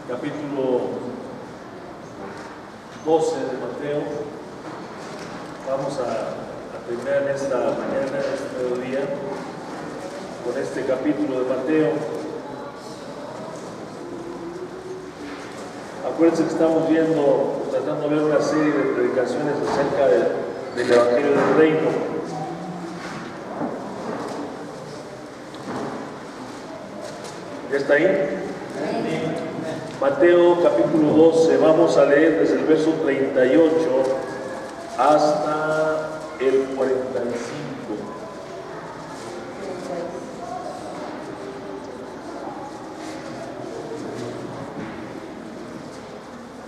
capítulo 12 de Mateo. Vamos a terminar en esta mañana, en este mediodía, con este capítulo de Mateo. Acuérdense que estamos tratando de ver una serie de predicaciones acerca del Evangelio del Reino. ¿Ya está ahí? Mateo capítulo 12, vamos a leer desde el verso 38 hasta el 45.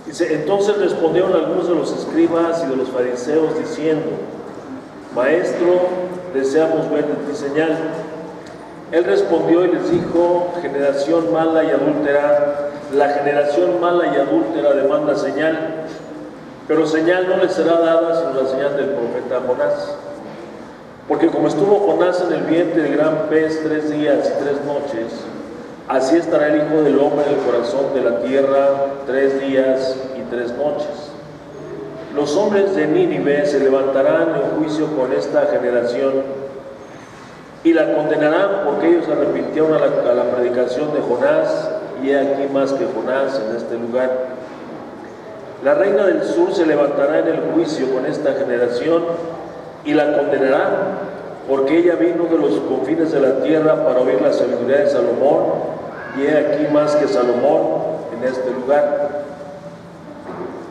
Dice: entonces respondieron algunos de los escribas y de los fariseos diciendo: Maestro, deseamos ver de ti señal. Él respondió y les dijo: generación mala y adúltera, la generación mala y adúltera demanda señal, pero señal no les será dada sino la señal del profeta Jonás. Porque como estuvo Jonás en el vientre del gran pez 3 días y 3 noches, así estará el Hijo del Hombre en el corazón de la tierra 3 días y 3 noches. Los hombres de Nínive se levantarán en juicio con esta generación y la condenarán, porque ellos se arrepintieron a la predicación de Jonás, y he aquí más que Jonás en este lugar. La reina del sur se levantará en el juicio con esta generación y la condenará, porque ella vino de los confines de la tierra para oír la sabiduría de Salomón, y he aquí más que Salomón en este lugar.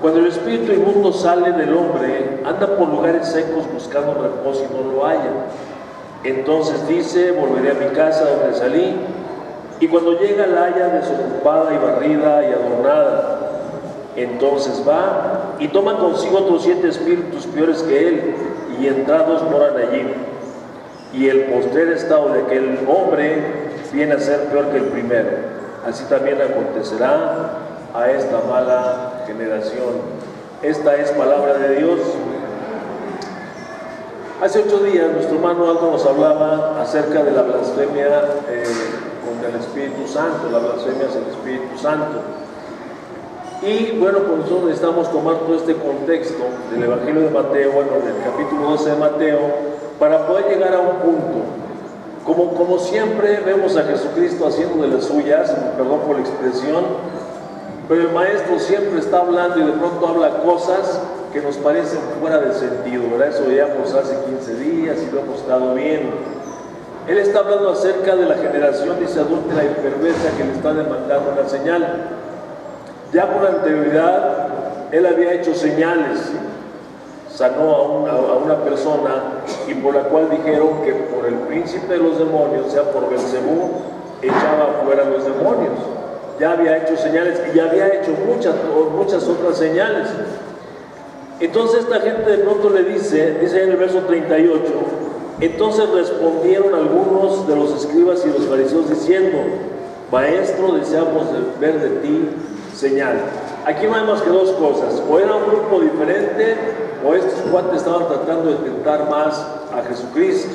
Cuando el espíritu inmundo sale del hombre, anda por lugares secos buscando reposo y no lo halla. Entonces dice: volveré a mi casa donde salí, y cuando llega la halla desocupada y barrida y adornada. Entonces va y toma consigo otros 7 espíritus peores que él, y entrados moran allí. Y el postrer estado de aquel hombre viene a ser peor que el primero. Así también acontecerá a esta mala generación. Esta es palabra de Dios. Hace 8 días nuestro hermano Aldo nos hablaba acerca de la blasfemia contra el Espíritu Santo, la blasfemia hacia el Espíritu Santo. Y bueno, pues nosotros necesitamos tomar todo este contexto del Evangelio de Mateo, del capítulo 12 de Mateo, para poder llegar a un punto. Como siempre vemos a Jesucristo haciendo de las suyas, perdón por la expresión, pero el Maestro siempre está hablando y de pronto habla cosas que nos parecen fuera de sentido, ¿verdad? Eso veíamos hace 15 días y lo hemos estado viendo. Él está hablando acerca de la generación, dice, adúltera y perversa, que le está demandando una señal. Ya por anterioridad, él había hecho señales, ¿sí? Sanó a una persona, y por la cual dijeron que por el príncipe de los demonios, o sea, por Belcebú, echaba fuera a los demonios. Ya había hecho señales y ya había hecho muchas otras señales. Entonces esta gente de pronto le dice en el verso 38, entonces respondieron algunos de los escribas y los fariseos diciendo: Maestro, deseamos ver de ti señal. Aquí no hay más que 2 cosas: o era un grupo diferente, o estos cuates estaban tratando de tentar más a Jesucristo,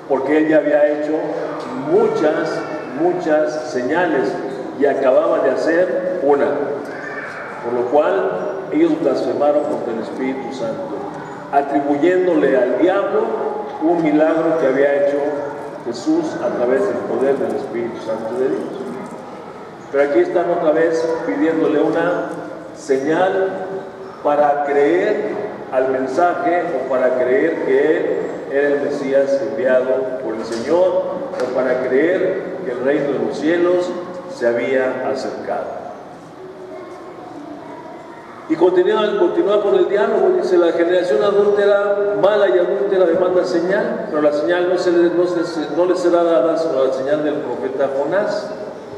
porque él ya había hecho muchas señales y acababa de hacer una, por lo cual ellos blasfemaron contra el Espíritu Santo, atribuyéndole al diablo un milagro que había hecho Jesús a través del poder del Espíritu Santo de Dios. Pero aquí están otra vez pidiéndole una señal para creer al mensaje, o para creer que Él era el Mesías enviado por el Señor, o para creer que el reino de los cielos se había acercado. Y continúa con el diálogo, dice: la generación adúltera, mala y adúltera demanda señal, pero la señal no le será dada sino la señal del profeta Jonás.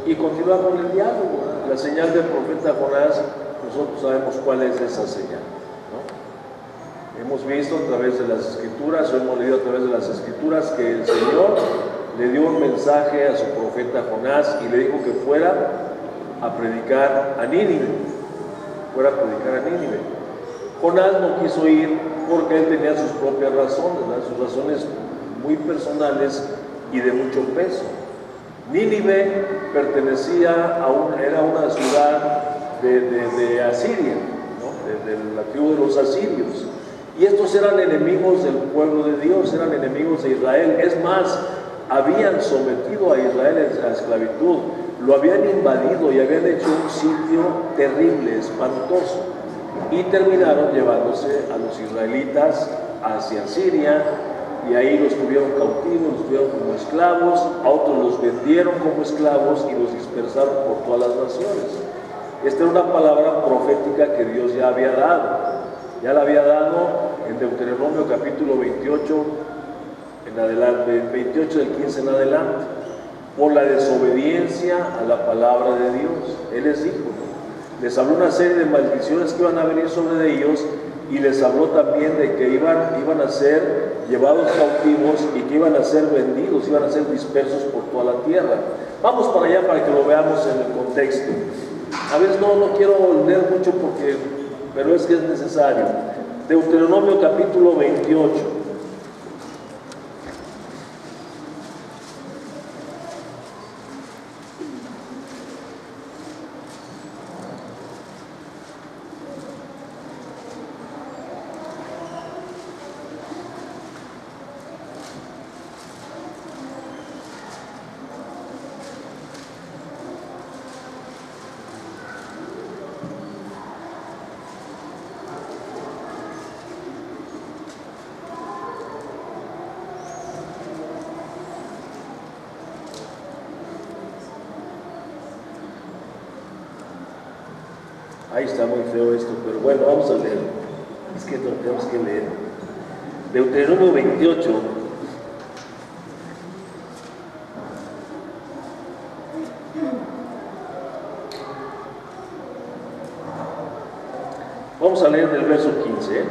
Y continúa con el diálogo, la señal del profeta Jonás. Nosotros sabemos cuál es esa señal, ¿no? Hemos visto a través de las Escrituras, o hemos leído a través de las Escrituras, que el Señor le dio un mensaje a su profeta Jonás y le dijo que fuera a predicar a Nínive. Jonás no quiso ir porque él tenía sus propias razones, ¿verdad? Sus razones muy personales y de mucho peso. Nínive pertenecía era una ciudad de Asiria, ¿no? de la tribu de los asirios. Y estos eran enemigos del pueblo de Dios, eran enemigos de Israel. Es más, habían sometido a Israel a esclavitud, lo habían invadido y habían hecho un sitio terrible, espantoso. Y terminaron llevándose a los israelitas hacia Siria, y ahí los tuvieron cautivos, los tuvieron como esclavos, a otros los vendieron como esclavos y los dispersaron por todas las naciones. Esta era una palabra profética que Dios ya había dado. Ya la había dado en Deuteronomio capítulo 28, en adelante, 28 del 15 en adelante, por la desobediencia a la palabra de Dios. Él les dijo, ¿no? Les habló una serie de maldiciones que iban a venir sobre ellos, y les habló también de que iban a ser llevados cautivos y que iban a ser vendidos, iban a ser dispersos por toda la tierra. Vamos para allá para que lo veamos en el contexto. A veces no quiero leer mucho pero es que es necesario. Deuteronomio capítulo 28. Ahí está muy feo esto, pero bueno, vamos a leer. Es que lo tenemos que leer. Deuteronomio 28. Vamos a leer del verso 15.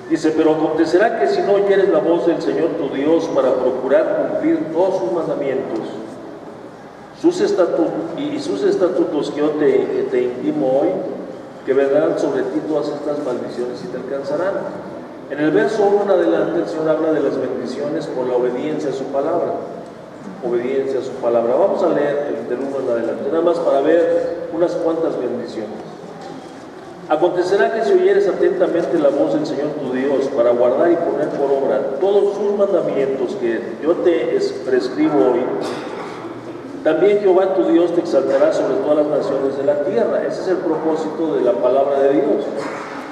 Dice, pero acontecerá que si no oyeres la voz del Señor tu Dios para procurar cumplir todos sus mandamientos, sus estatutos que yo te intimo hoy, que vendrán sobre ti todas estas maldiciones y te alcanzarán. En el verso 1 en adelante el Señor habla de las bendiciones por la obediencia a su palabra. Obediencia a su palabra. Vamos a leer del 1 en adelante, nada más para ver unas cuantas bendiciones. Acontecerá que si oyeres atentamente la voz del Señor tu Dios para guardar y poner por obra todos sus mandamientos que yo te prescribo hoy, también Jehová tu Dios te exaltará sobre todas las naciones de la tierra. Ese es el propósito de la palabra de Dios.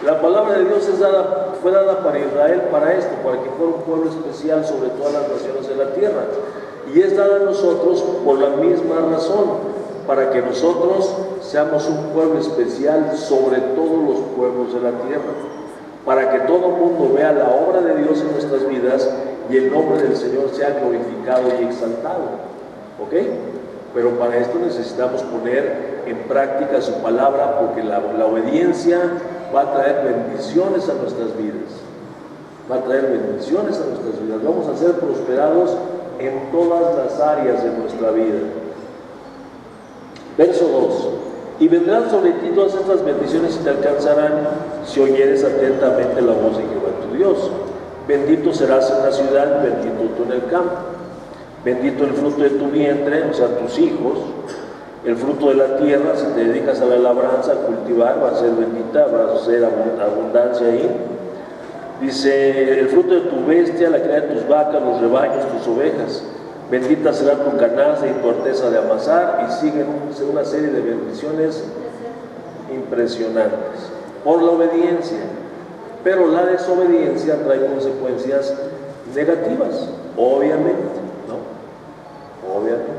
La palabra de Dios fue dada para Israel, para esto, para que fuera un pueblo especial sobre todas las naciones de la tierra. Y es dada a nosotros por la misma razón, para que nosotros seamos un pueblo especial sobre todos los pueblos de la tierra, para que todo el mundo vea la obra de Dios en nuestras vidas y el nombre del Señor sea glorificado y exaltado. ¿Ok? Pero para esto necesitamos poner en práctica su palabra, porque la obediencia va a traer bendiciones a nuestras vidas. Va a traer bendiciones a nuestras vidas. Vamos a ser prosperados en todas las áreas de nuestra vida. Verso 2. Y vendrán sobre ti todas estas bendiciones y te alcanzarán si oyeres atentamente la voz de Jehová tu Dios. Bendito serás en la ciudad, bendito tú en el campo. Bendito el fruto de tu vientre, o sea, tus hijos, el fruto de la tierra. Si te dedicas a la labranza, a cultivar, va a ser bendita, va a ser abundancia ahí. Dice, el fruto de tu bestia, la cría de tus vacas, los rebaños, tus ovejas. Bendita será tu canasta y tu arteza de amasar, y siguen una serie de bendiciones impresionantes por la obediencia. Pero la desobediencia trae consecuencias negativas, obviamente. Obviamente.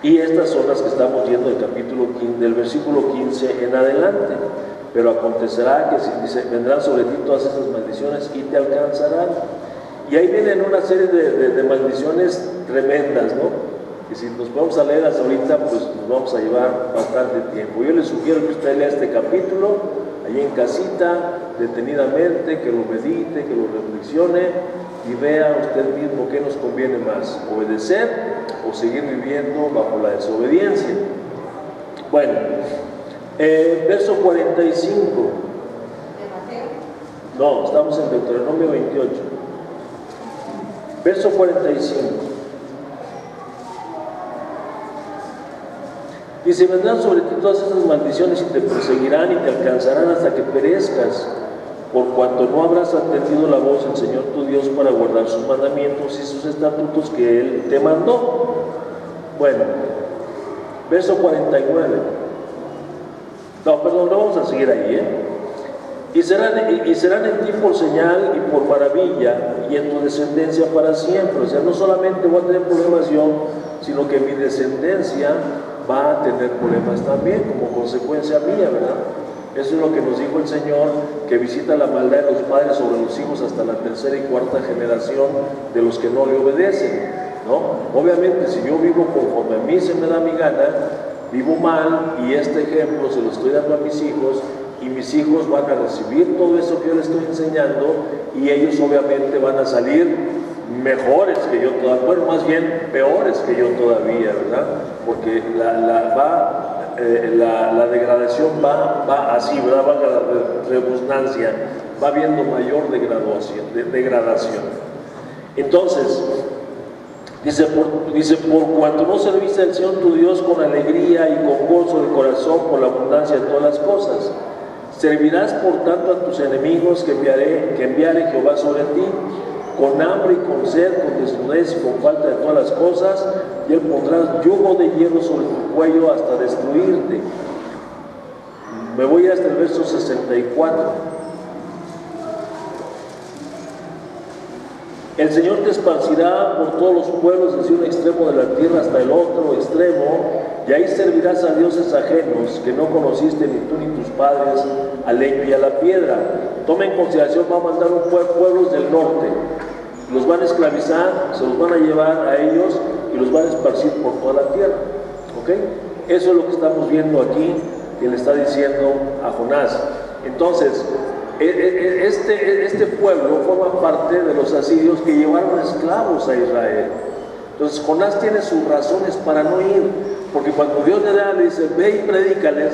Y estas son las que estamos viendo del capítulo 15, del versículo 15 en adelante. Pero acontecerá que dice, vendrán sobre ti todas estas maldiciones y te alcanzarán. Y ahí vienen una serie de maldiciones tremendas, ¿no? Y si nos vamos a leer hasta ahorita, pues nos vamos a llevar bastante tiempo. Yo les sugiero que usted lea este capítulo allí en casita, detenidamente, que lo medite, que lo reflexione y vea usted mismo qué nos conviene más, obedecer o seguir viviendo bajo la desobediencia. Bueno, verso 45. No, estamos en Deuteronomio 28. Verso 45. Dice, vendrán sobre ti todas estas maldiciones y te perseguirán y te alcanzarán hasta que perezcas, por cuanto no habrás atendido la voz del Señor tu Dios para guardar sus mandamientos y sus estatutos que Él te mandó. Bueno, verso 49. No, perdón, no vamos a seguir ahí, Y serán en ti por señal y por maravilla y en tu descendencia para siempre. O sea, no solamente voy a tener problemas yo, sino que mi descendencia va a tener problemas también como consecuencia mía, ¿verdad? Eso es lo que nos dijo el Señor, que visita la maldad de los padres sobre los hijos hasta la tercera y cuarta generación de los que no le obedecen, ¿no? Obviamente, si yo vivo conforme a mí se me da mi gana, vivo mal, y este ejemplo se lo estoy dando a mis hijos, y mis hijos van a recibir todo eso que yo les estoy enseñando, y ellos obviamente van a salir mejores que yo todavía, bueno, más bien peores que yo todavía, ¿verdad? Porque la degradación va así, ¿verdad? Va a la redundancia, va habiendo mayor degradación. Entonces, dice, por cuanto no serviste al Señor tu Dios con alegría y con gozo de corazón por la abundancia de todas las cosas, servirás por tanto a tus enemigos que enviare Jehová sobre ti, con hambre y con sed, con desnudez y con falta de todas las cosas, y Él pondrá yugo de hierro sobre tu cuello hasta destruirte. Me voy hasta el verso 64. El Señor te esparcirá por todos los pueblos desde un extremo de la tierra hasta el otro extremo, y ahí servirás a dioses ajenos que no conociste ni tú ni tus padres, al leño y a la piedra. Toma en consideración, va a mandar pueblos del norte, los van a esclavizar, se los van a llevar a ellos y los van a esparcir por toda la tierra. ¿Ok? Eso es lo que estamos viendo aquí, que le está diciendo a Jonás. Entonces, este pueblo forma parte de los asirios que llevaron esclavos a Israel. Entonces Jonás tiene sus razones para no ir, porque cuando Dios le dice, ve y predícales,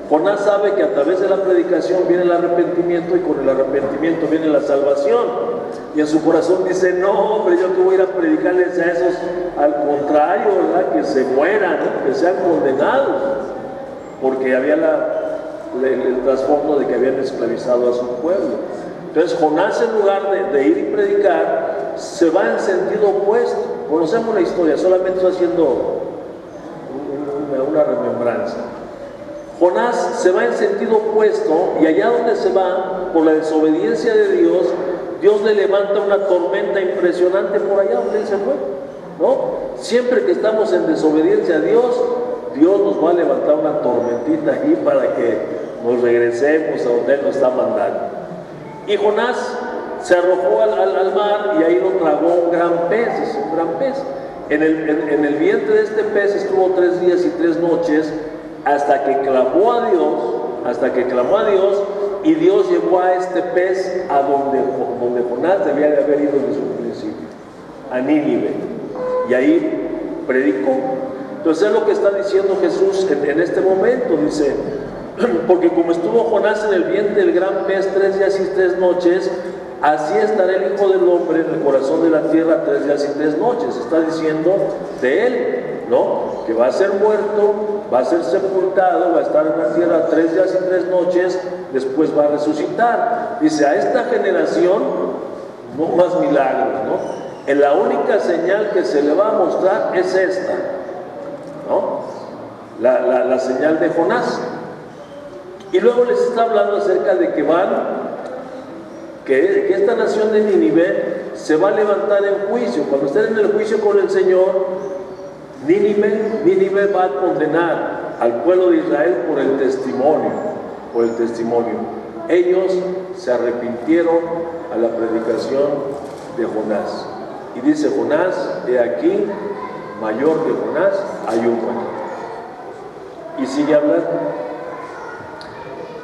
Jonás sabe que a través de la predicación viene el arrepentimiento, y con el arrepentimiento viene la salvación. Y en su corazón dice, no, hombre, yo que voy a ir a predicarles a esos, al contrario, ¿verdad? Que se mueran, ¿no? Que sean condenados, porque había el trasfondo de que habían esclavizado a su pueblo. Entonces Jonás, en lugar de ir y predicar, se va en sentido opuesto. Conocemos la historia, solamente estoy haciendo una remembranza. Jonás se va en sentido opuesto, y allá donde se va, por la desobediencia de Dios, Dios le levanta una tormenta impresionante por allá donde él se fue, ¿no? Siempre que estamos en desobediencia a Dios, Dios nos va a levantar una tormentita ahí para que nos regresemos a donde Él nos está mandando. Y Jonás se arrojó al mar, y ahí lo tragó un gran pez, es un gran pez. En el vientre de este pez estuvo 3 días y 3 noches, hasta que clamó a Dios, y Dios llevó a este pez a donde Jonás debía de haber ido desde un principio, a Nínive, y ahí predicó. Entonces es lo que está diciendo Jesús en este momento, dice, porque como estuvo Jonás en el vientre del gran pez 3 días y 3 noches, así estará el Hijo del Hombre en el corazón de la tierra 3 días y 3 noches. Está diciendo de Él, ¿no? Que va a ser muerto, va a ser sepultado, va a estar en la tierra 3 días y 3 noches, después va a resucitar. Dice, a esta generación, no más milagros, ¿no? La única señal que se le va a mostrar es esta, ¿no? La señal de Jonás. Y luego les está hablando acerca de que esta nación de Nínive se va a levantar en juicio. Cuando estén en el juicio con el Señor, Nínive va a condenar al pueblo de Israel por el testimonio. Ellos se arrepintieron a la predicación de Jonás. Y dice Jonás, he aquí, mayor que Jonás hay uno. Y sigue hablando.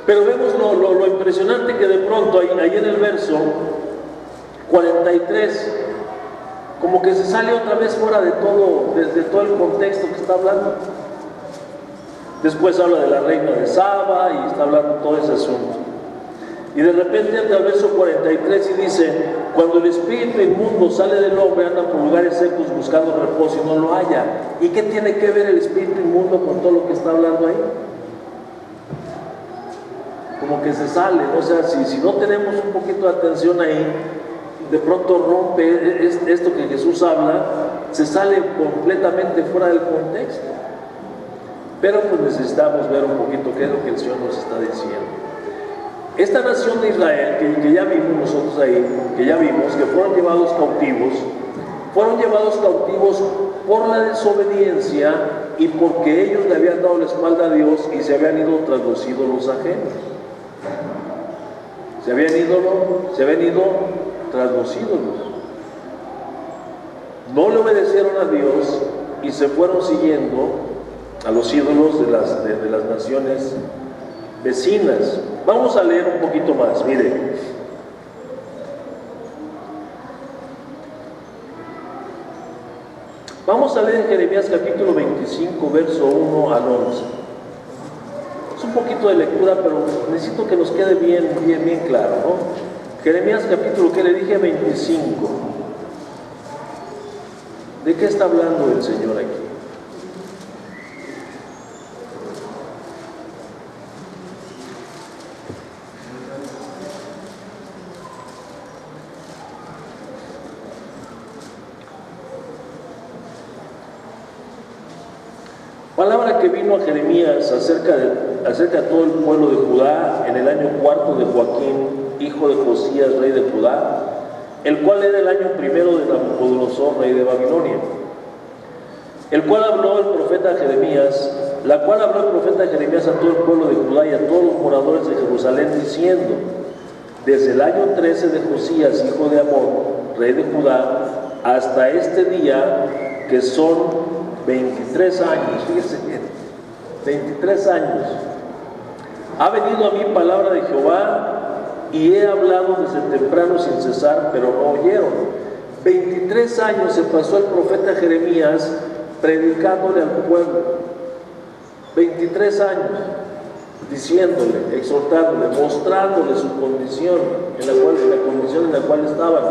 Pero vemos lo impresionante que de pronto ahí en el verso 43, como que se sale otra vez fuera de todo el contexto que está hablando. Después habla de la reina de Saba y está hablando todo ese asunto. Y de repente entra al verso 43 y dice: cuando el espíritu inmundo sale del hombre, anda por lugares secos buscando reposo y no lo halla. ¿Y qué tiene que ver el espíritu inmundo con todo lo que está hablando ahí? Como que se sale, o sea, si no tenemos un poquito de atención ahí, de pronto rompe esto que Jesús habla, se sale completamente fuera del contexto. Pero pues necesitamos ver un poquito qué es lo que el Señor nos está diciendo. Esta nación de Israel, que ya vimos nosotros ahí, que ya vimos, que fueron llevados cautivos por la desobediencia y porque ellos le habían dado la espalda a Dios y se habían ido tras los ídolos ajenos. Se habían ido tras los ídolos. No le obedecieron a Dios y se fueron siguiendo a los ídolos de las naciones vecinas. Vamos a leer un poquito más, mire. Vamos a leer Jeremías capítulo 25, verso 1 al 11. Es un poquito de lectura, pero necesito que nos quede bien claro, ¿no? Jeremías capítulo, ¿qué le dije? 25. ¿De qué está hablando el Señor aquí? Palabra que vino a Jeremías acerca de todo el pueblo de Judá en el año 4 de Joaquín, hijo de Josías, rey de Judá, el cual era el año primero de Nabucodonosor, rey de Babilonia, la cual habló el profeta Jeremías a todo el pueblo de Judá y a todos los moradores de Jerusalén, diciendo: desde el año 13 de Josías, hijo de Amón, rey de Judá, hasta este día, que son 23 años, fíjense bien, 23 años, ha venido a mí palabra de Jehová, y he hablado desde temprano sin cesar, pero no oyeron. 23 años se pasó el profeta Jeremías predicándole al pueblo. 23 años, diciéndole, exhortándole, mostrándole su condición, la condición en la cual estaban.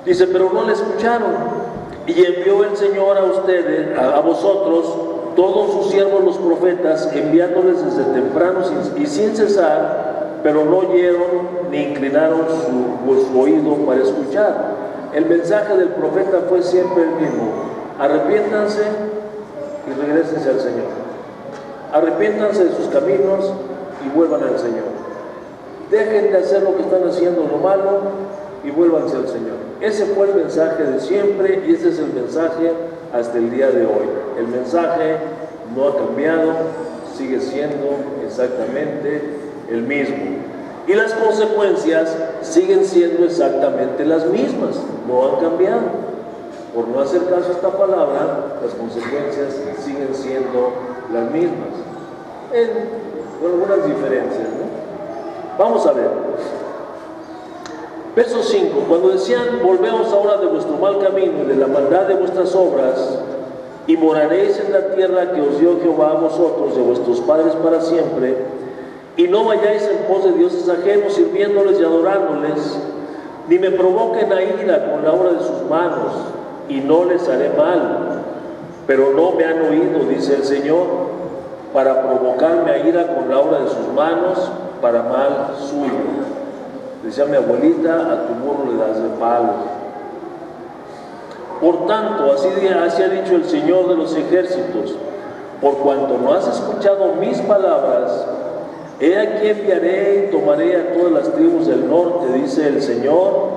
Dice: pero no le escucharon. Y envió el Señor a ustedes, a vosotros, todos sus siervos los profetas, enviándoles desde temprano y sin cesar, pero no oyeron ni inclinaron su oído para escuchar. El mensaje del profeta fue siempre el mismo: arrepiéntanse y regrésense al Señor. Arrepiéntanse de sus caminos y vuelvan al Señor. Dejen de hacer lo que están haciendo, lo malo, y vuélvanse al Señor. Ese fue el mensaje de siempre y ese es el mensaje hasta el día de hoy. El mensaje no ha cambiado, sigue siendo exactamente el mismo. Y las consecuencias siguen siendo exactamente las mismas, no han cambiado. Por no hacer caso a esta palabra, las consecuencias siguen siendo las mismas, con algunas diferencias, ¿no? Vamos a ver. Verso 5, cuando decían: volveos ahora de vuestro mal camino y de la maldad de vuestras obras, y moraréis en la tierra que os dio Jehová a vosotros y a vuestros padres para siempre, y no vayáis en pos de dioses ajenos, sirviéndoles y adorándoles, ni me provoquen a ira con la obra de sus manos, y no les haré mal. Pero no me han oído, dice el Señor, para provocarme a ira con la obra de sus manos, para mal suyo. Decía mi abuelita: a tu burro le das de palo. Por tanto, así ha dicho el Señor de los ejércitos: por cuanto no has escuchado mis palabras, he aquí enviaré y tomaré a todas las tribus del norte, dice el Señor,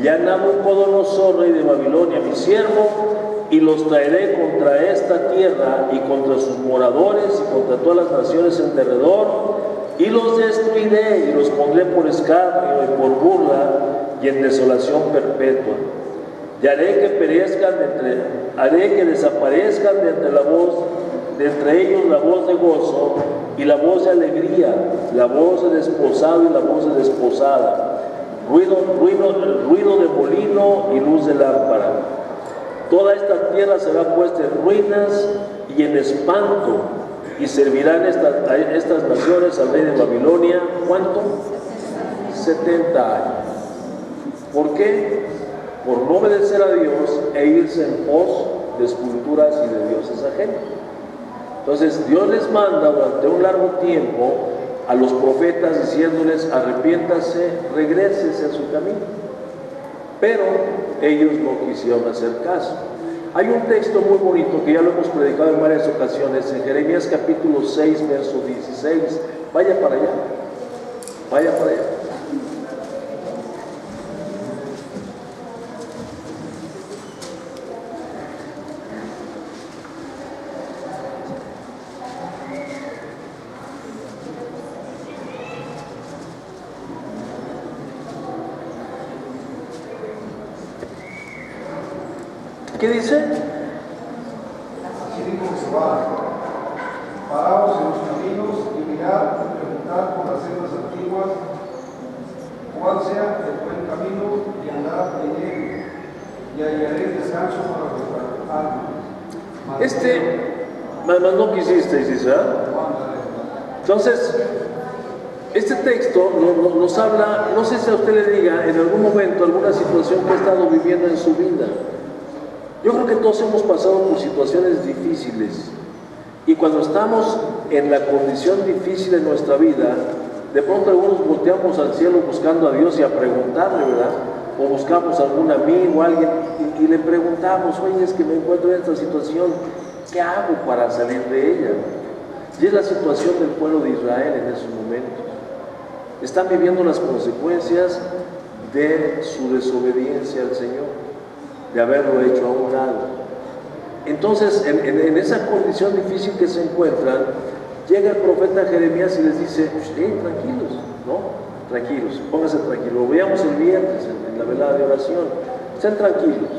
y a Nabucodonosor, rey de Babilonia, mi siervo, y los traeré contra esta tierra y contra sus moradores y contra todas las naciones en derredor, y los destruiré y los pondré por escarnio y por burla y en desolación perpetua. Y haré que desaparezcan de entre ellos la voz de gozo y la voz de alegría, la voz de desposado y la voz de desposada, ruido de molino y luz de lámpara. Toda esta tierra será puesta en ruinas y en espanto, y servirán a estas naciones al rey de Babilonia, ¿cuánto? 70 años. ¿Por qué? Por no obedecer a Dios e irse en pos de esculturas y de dioses ajenos. Entonces Dios les manda durante un largo tiempo a los profetas diciéndoles: arrepiéntase, regrésese a su camino. Pero ellos no quisieron hacer caso. Hay un texto muy bonito que ya lo hemos predicado en varias ocasiones, en Jeremías capítulo 6, verso 16. Vaya para allá, vaya para allá. ¿Qué dice? Así dijo Jehová: paraos en los caminos y mirad y preguntad por las sendas antiguas, cuál sea el buen camino, y andad en él, y hallaréis descanso para vuestras almas. Mas no quisisteis, dice, ¿verdad? Entonces, este texto nos habla, no sé si a usted le diga en algún momento alguna situación que ha estado viviendo en su vida. Yo creo que todos hemos pasado por situaciones difíciles, y cuando estamos en la condición difícil de nuestra vida, de pronto algunos volteamos al cielo buscando a Dios y a preguntarle, ¿verdad? O buscamos a algún amigo, alguien, y le preguntamos: oye, es que me encuentro en esta situación, ¿qué hago para salir de ella? Y es la situación del pueblo de Israel en esos momentos. Están viviendo las consecuencias de su desobediencia al Señor, de haberlo hecho a un lado. Entonces, en esa condición difícil que se encuentran, llega el profeta Jeremías y les dice: tranquilos, ¿no? Tranquilos, pónganse tranquilos. Lo veíamos el viernes en la velada de oración. Estén tranquilos.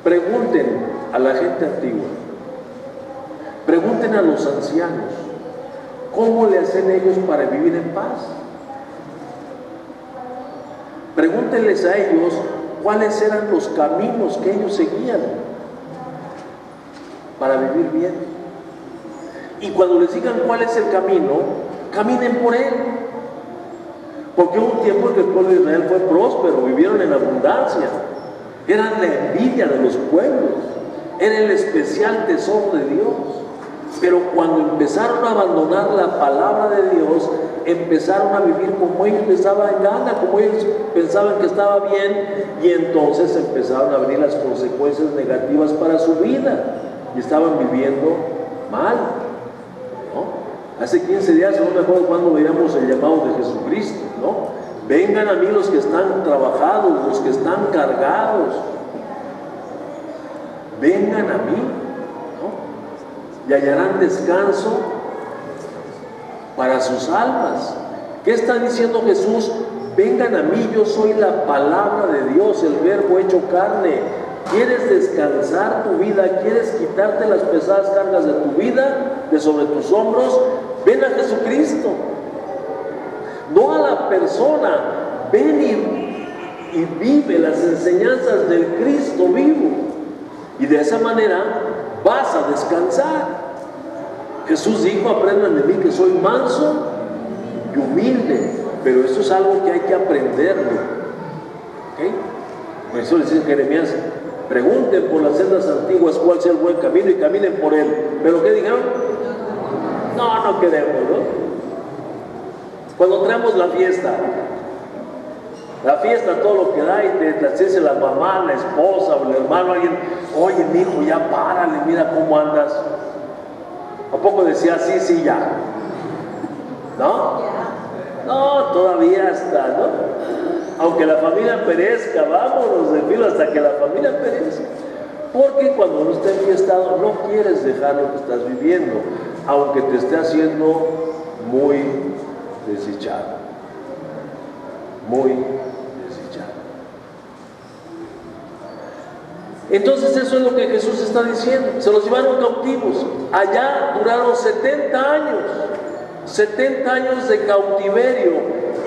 Pregunten a la gente antigua, pregunten a los ancianos, ¿cómo le hacen ellos para vivir en paz? Pregúntenles a ellos cuáles eran los caminos que ellos seguían para vivir bien. Y cuando les digan cuál es el camino, caminen por él. Porque hubo un tiempo en que el pueblo de Israel fue próspero, vivieron en abundancia, eran la envidia de los pueblos, era el especial tesoro de Dios. Pero cuando empezaron a abandonar la palabra de Dios, empezaron a vivir como ellos les daba en gana, como ellos pensaban que estaba bien, y entonces empezaron a venir las consecuencias negativas para su vida, y estaban viviendo mal, ¿no? Hace 15 días, no me acuerdo cuándo veíamos el llamado de Jesucristo, ¿no? Vengan a mí los que están trabajados, los que están cargados, vengan a mí, y hallarán descanso para sus almas. ¿Qué está diciendo Jesús? Vengan a mí, yo soy la palabra de Dios, el verbo hecho carne. ¿Quieres descansar tu vida? ¿Quieres quitarte las pesadas cargas de tu vida, de sobre tus hombros? Ven a Jesucristo, no a la persona. Ven y vive las enseñanzas del Cristo vivo, y de esa manera vas a descansar. Jesús dijo: aprendan de mí que soy manso y humilde. Pero eso es algo que hay que aprenderlo, ¿okay? Por eso les dice Jeremías: pregunten por las sendas antiguas cuál sea el buen camino y caminen por él. ¿Pero qué dijeron? No queremos, ¿no? Cuando traemos la fiesta todo lo que da, y te dice la mamá, la esposa o el hermano, alguien: oye, mi hijo, ya párale, mira cómo andas. ¿A poco decía sí, ya? ¿No? No, todavía está, ¿no? Aunque la familia perezca, vámonos de filo hasta que la familia perezca. Porque cuando uno está enfiestado, no quieres dejar lo que estás viviendo, aunque te esté haciendo muy desdichado. Muy desdichado. Entonces eso es lo que Jesús está diciendo. Se los llevaron cautivos. Allá duraron 70 años. 70 años de cautiverio.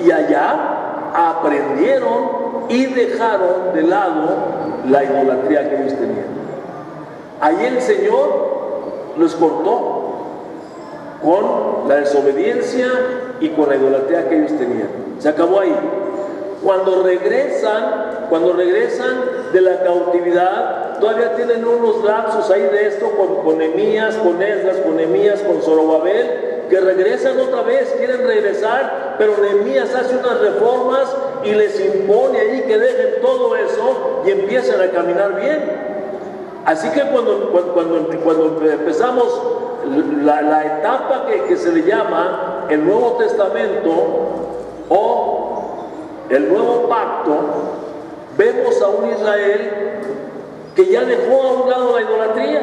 Y allá aprendieron y dejaron de lado la idolatría que ellos tenían. Ahí el Señor los cortó. con la desobediencia y con la idolatría que ellos tenían. Se acabó ahí. Cuando regresan de la cautividad, todavía tienen unos lapsos ahí de esto con Nehemías, con Esdras, con Nehemías, con Zorobabel, que regresan otra vez, quieren regresar, pero Nehemías hace unas reformas y les impone ahí que dejen todo eso y empiezan a caminar bien. Así que cuando empezamos la etapa que se le llama el Nuevo Testamento o el Nuevo Pacto, vemos a un Israel que ya dejó a un lado la idolatría,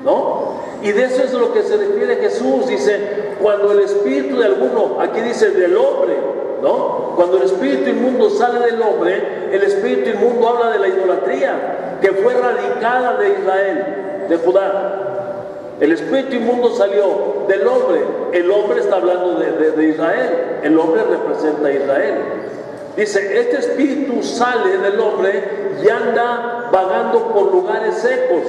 ¿no? Y de eso es lo que se refiere Jesús. Dice, cuando el espíritu de alguno, aquí dice del hombre, ¿no? Cuando el espíritu inmundo sale del hombre, el espíritu inmundo habla de la idolatría que fue radicada de Israel, de Judá. El espíritu inmundo salió del hombre. El hombre está hablando de Israel. El hombre representa a Israel. Dice, este espíritu sale del hombre y anda vagando por lugares secos.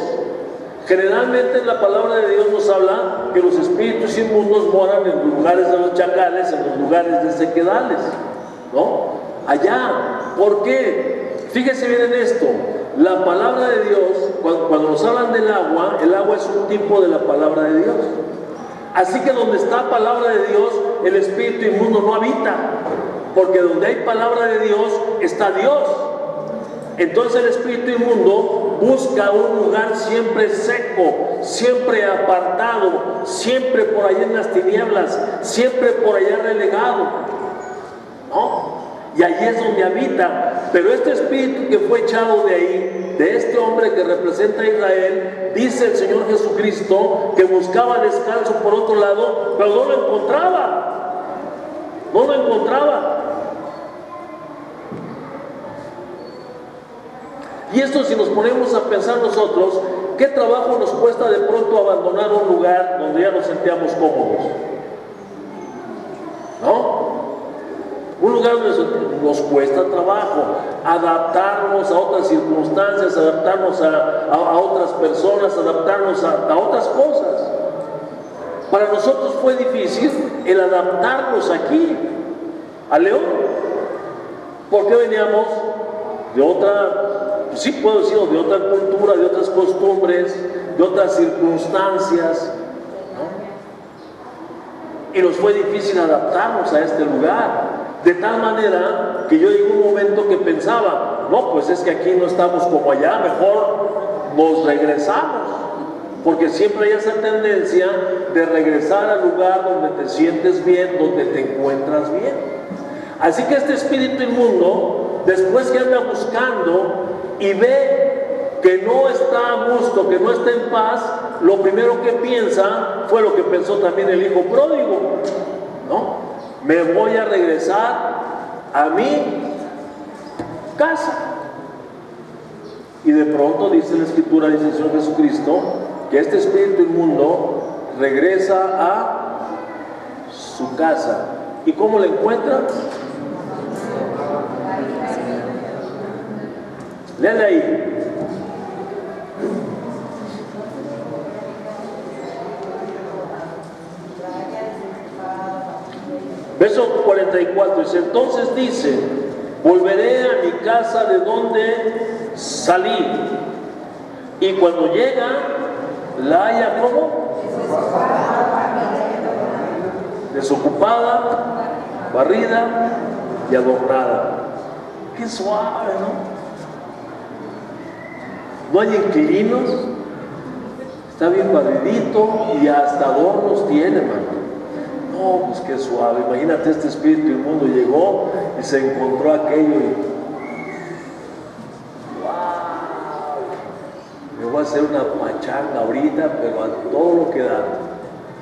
Generalmente en la palabra de Dios nos habla que los espíritus inmundos moran en los lugares de los chacales, en los lugares de sequedales, ¿no? Allá. ¿Por qué? Fíjese bien en esto. La palabra de Dios, cuando nos hablan del agua, el agua es un tipo de la palabra de Dios. Así que donde está palabra de Dios, el espíritu inmundo no habita, porque donde hay palabra de Dios, está Dios. Entonces el espíritu inmundo busca un lugar siempre seco, siempre apartado, siempre por allá en las tinieblas, siempre por allá relegado, ¿no? Y allí es donde habita. Pero este espíritu que fue echado de ahí, de este hombre que representa a Israel, dice el Señor Jesucristo que buscaba descanso por otro lado, pero no lo encontraba. No lo encontraba. Y esto, si nos ponemos a pensar nosotros, ¿qué trabajo nos cuesta de pronto abandonar un lugar donde ya nos sentíamos cómodos? ¿No? Un lugar donde nos cuesta trabajo adaptarnos a otras circunstancias, adaptarnos a otras personas, adaptarnos a otras cosas. Para nosotros fue difícil el adaptarnos aquí, a León, porque veníamos de otra, sí puedo decirlo, de otra cultura, de otras costumbres, de otras circunstancias, ¿no? Y nos fue difícil adaptarnos a este lugar. De tal manera que yo llegué un momento que pensaba, no, pues es que aquí no estamos como allá, mejor nos regresamos, porque siempre hay esa tendencia de regresar al lugar donde te sientes bien, donde te encuentras bien. Así que este espíritu inmundo, después que anda buscando y ve que no está a gusto, que no está en paz, lo primero que piensa fue lo que pensó también el hijo pródigo, ¿no? Me voy a regresar a mi casa. Y de pronto dice la Escritura, dice el Señor Jesucristo, que este espíritu inmundo regresa a su casa. ¿Y cómo la encuentra? Léale ahí. Verso 44 dice, entonces dice, volveré a mi casa de donde salí. Y cuando llega, la halla como desocupada, barrida y adornada. Qué suave, ¿no? No hay inquilinos, está bien barridito y hasta adornos tiene, hermano. No, pues qué suave. Imagínate, este espíritu inmundo llegó y se encontró aquello y ¡wow! Me voy a hacer una pachanga ahorita, pero a todo lo que da.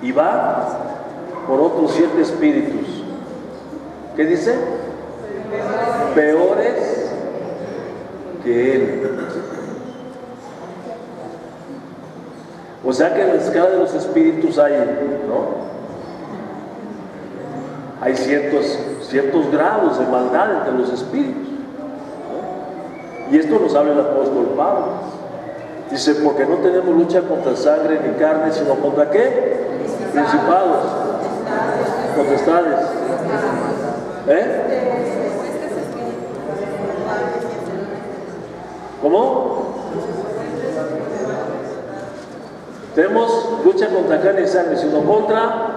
Y va por otros 7 espíritus. ¿Qué dice? Peores que él. O sea que en la escala de los espíritus hay, ¿no? Hay ciertos grados de maldad entre los espíritus, ¿no? Y esto nos habla el apóstol Pablo. Dice, porque no tenemos lucha contra sangre ni carne, sino contra ¿qué? principados, potestades. ¿Cómo? Tenemos lucha contra carne y sangre, sino contra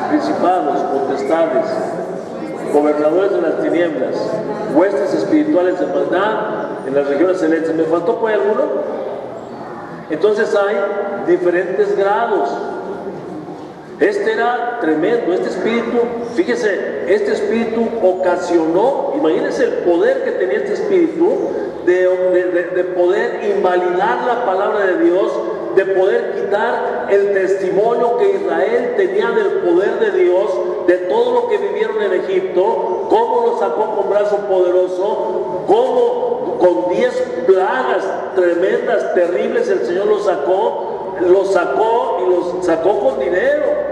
principados, potestades, gobernadores de las tinieblas, huestes espirituales de maldad en las regiones celestes. ¿Me faltó por ahí alguno? Entonces hay diferentes grados. Este era tremendo, este espíritu, fíjese, este espíritu ocasionó, imagínense el poder que tenía este espíritu de poder invalidar la palabra de Dios, de poder quitar el testimonio que Israel tenía del poder de Dios, de todo lo que vivieron en Egipto, cómo lo sacó con brazo poderoso, cómo con 10 plagas tremendas, terribles, el Señor los sacó y los sacó con dinero.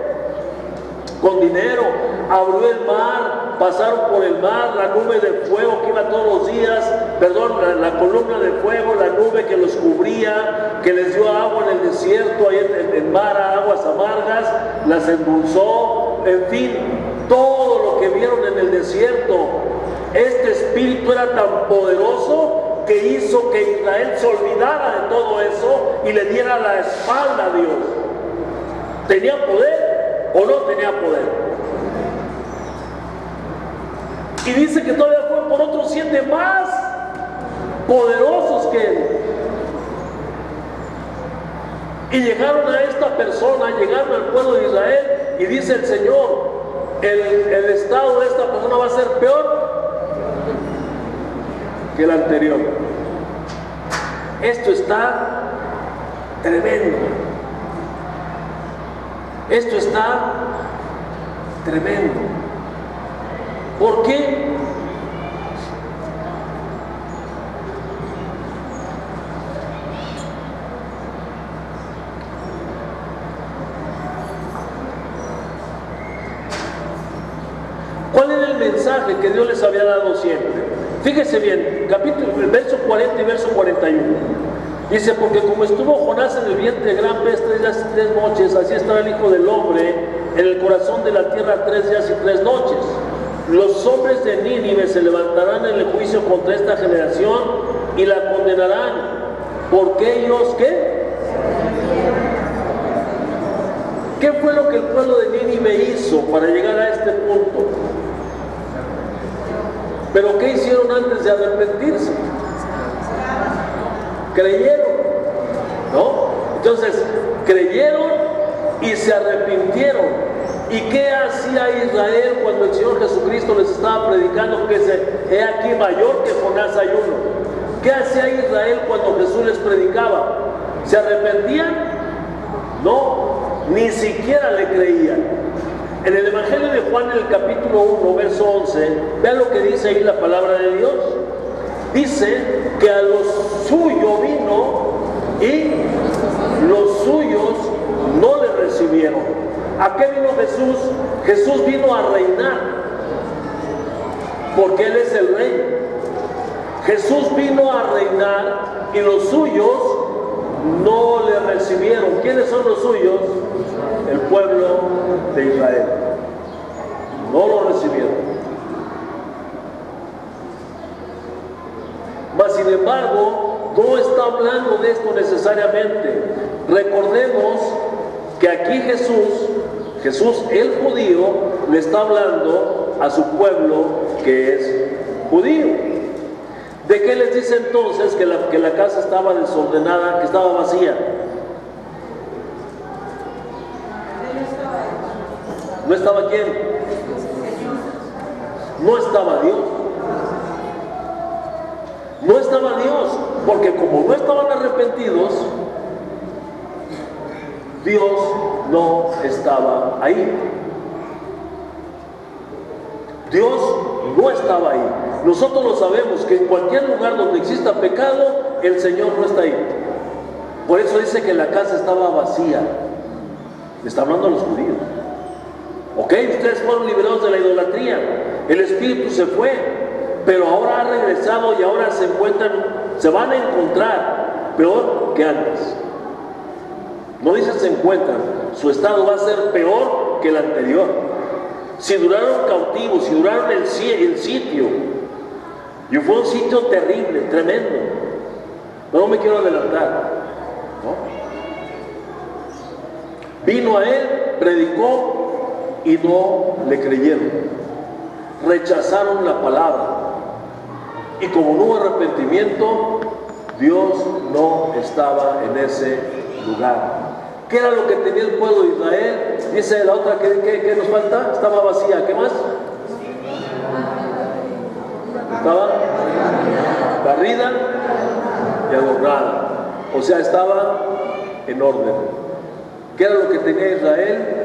Con dinero, abrió el mar, pasaron por el mar, la nube de fuego que iba todos los días, la columna de fuego, la nube que los cubría, que les dio agua en el desierto, ahí en el mar, aguas amargas, las endulzó, en fin, todo lo que vieron en el desierto. Este espíritu era tan poderoso que hizo que Israel se olvidara de todo eso y le diera la espalda a Dios. ¿Tenía poder o no tenía poder? Y dice que todavía fue por otros 7 más poderosos que él. Y llegaron a esta persona, llegaron al pueblo de Israel, y dice el Señor, el estado de esta persona va a ser peor que el anterior. Esto está tremendo. Esto está tremendo. ¿Por qué? ¿Cuál era el mensaje que Dios les había dado siempre? Fíjese bien, verso 40 y verso 41. Dice, porque como estuvo Jonás en el vientre de gran pez 3 días y 3 noches, así estará el Hijo del Hombre en el corazón de la tierra 3 días y 3 noches. Los hombres de Nínive se levantarán en el juicio contra esta generación y la condenarán, porque ellos, ¿qué? ¿Qué fue lo que el pueblo de Nínive hizo para llegar a este punto? ¿Pero qué hicieron antes de arrepentirse? Creyeron, ¿no? Entonces, creyeron y se arrepintieron. ¿Y qué hacía Israel cuando el Señor Jesucristo les estaba predicando que he aquí mayor que Jonás hay uno? ¿Qué hacía Israel cuando Jesús les predicaba? ¿Se arrepentían? No, ni siquiera le creían. En el Evangelio de Juan, en el capítulo 1, verso 11, vean lo que dice ahí la palabra de Dios. Dice que a los suyos vino y los suyos no le recibieron. ¿A qué vino Jesús? Jesús vino a reinar, porque Él es el rey. Jesús vino a reinar y los suyos no le recibieron. ¿Quiénes son los suyos? El pueblo de Israel. No lo recibieron. Mas sin embargo, no está hablando de esto necesariamente. Recordemos que aquí Jesús el judío, le está hablando a su pueblo que es judío. ¿De qué les dice entonces que la casa estaba desordenada, que estaba vacía? ¿No estaba quién? No estaba Dios. No estaba Dios, porque como no estaban arrepentidos, Dios no estaba ahí. Dios no estaba ahí. Nosotros lo sabemos, que en cualquier lugar donde exista pecado, el Señor no está ahí. Por eso dice que la casa estaba vacía. Le está hablando a los judíos. Ok, ustedes fueron liberados de la idolatría. El espíritu se fue, pero ahora ha regresado y ahora se van a encontrar peor que antes. No dice se encuentran, su estado va a ser peor que el anterior. Si duraron cautivos, si duraron el sitio, y fue un sitio terrible, tremendo. No me quiero adelantar, ¿no? Vino a él, predicó y no le creyeron. Rechazaron la palabra. Y como no hubo arrepentimiento, Dios no estaba en ese lugar. ¿Qué era lo que tenía el pueblo de Israel? Dice la otra, ¿qué nos falta? Estaba vacía. ¿Qué más? Estaba barrida y adornada. O sea, estaba en orden. ¿Qué era lo que tenía Israel?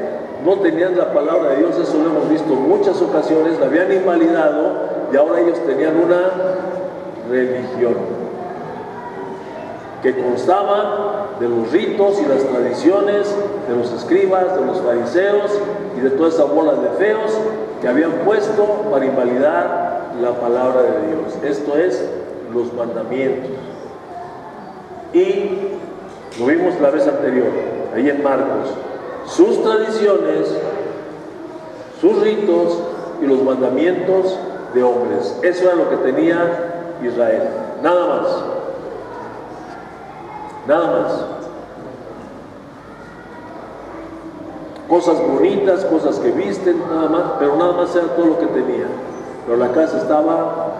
No tenían la palabra de Dios, eso lo hemos visto en muchas ocasiones, la habían invalidado y ahora ellos tenían una religión que constaba de los ritos y las tradiciones de los escribas, de los fariseos y de toda esa bola de feos que habían puesto para invalidar la palabra de Dios. Esto es, los mandamientos. Y lo vimos la vez anterior, ahí en Marcos, sus tradiciones, sus ritos y los mandamientos de hombres. Eso era lo que tenía Israel, nada más. Nada más. Cosas bonitas, cosas que visten, nada más, pero nada más era todo lo que tenía. Pero la casa estaba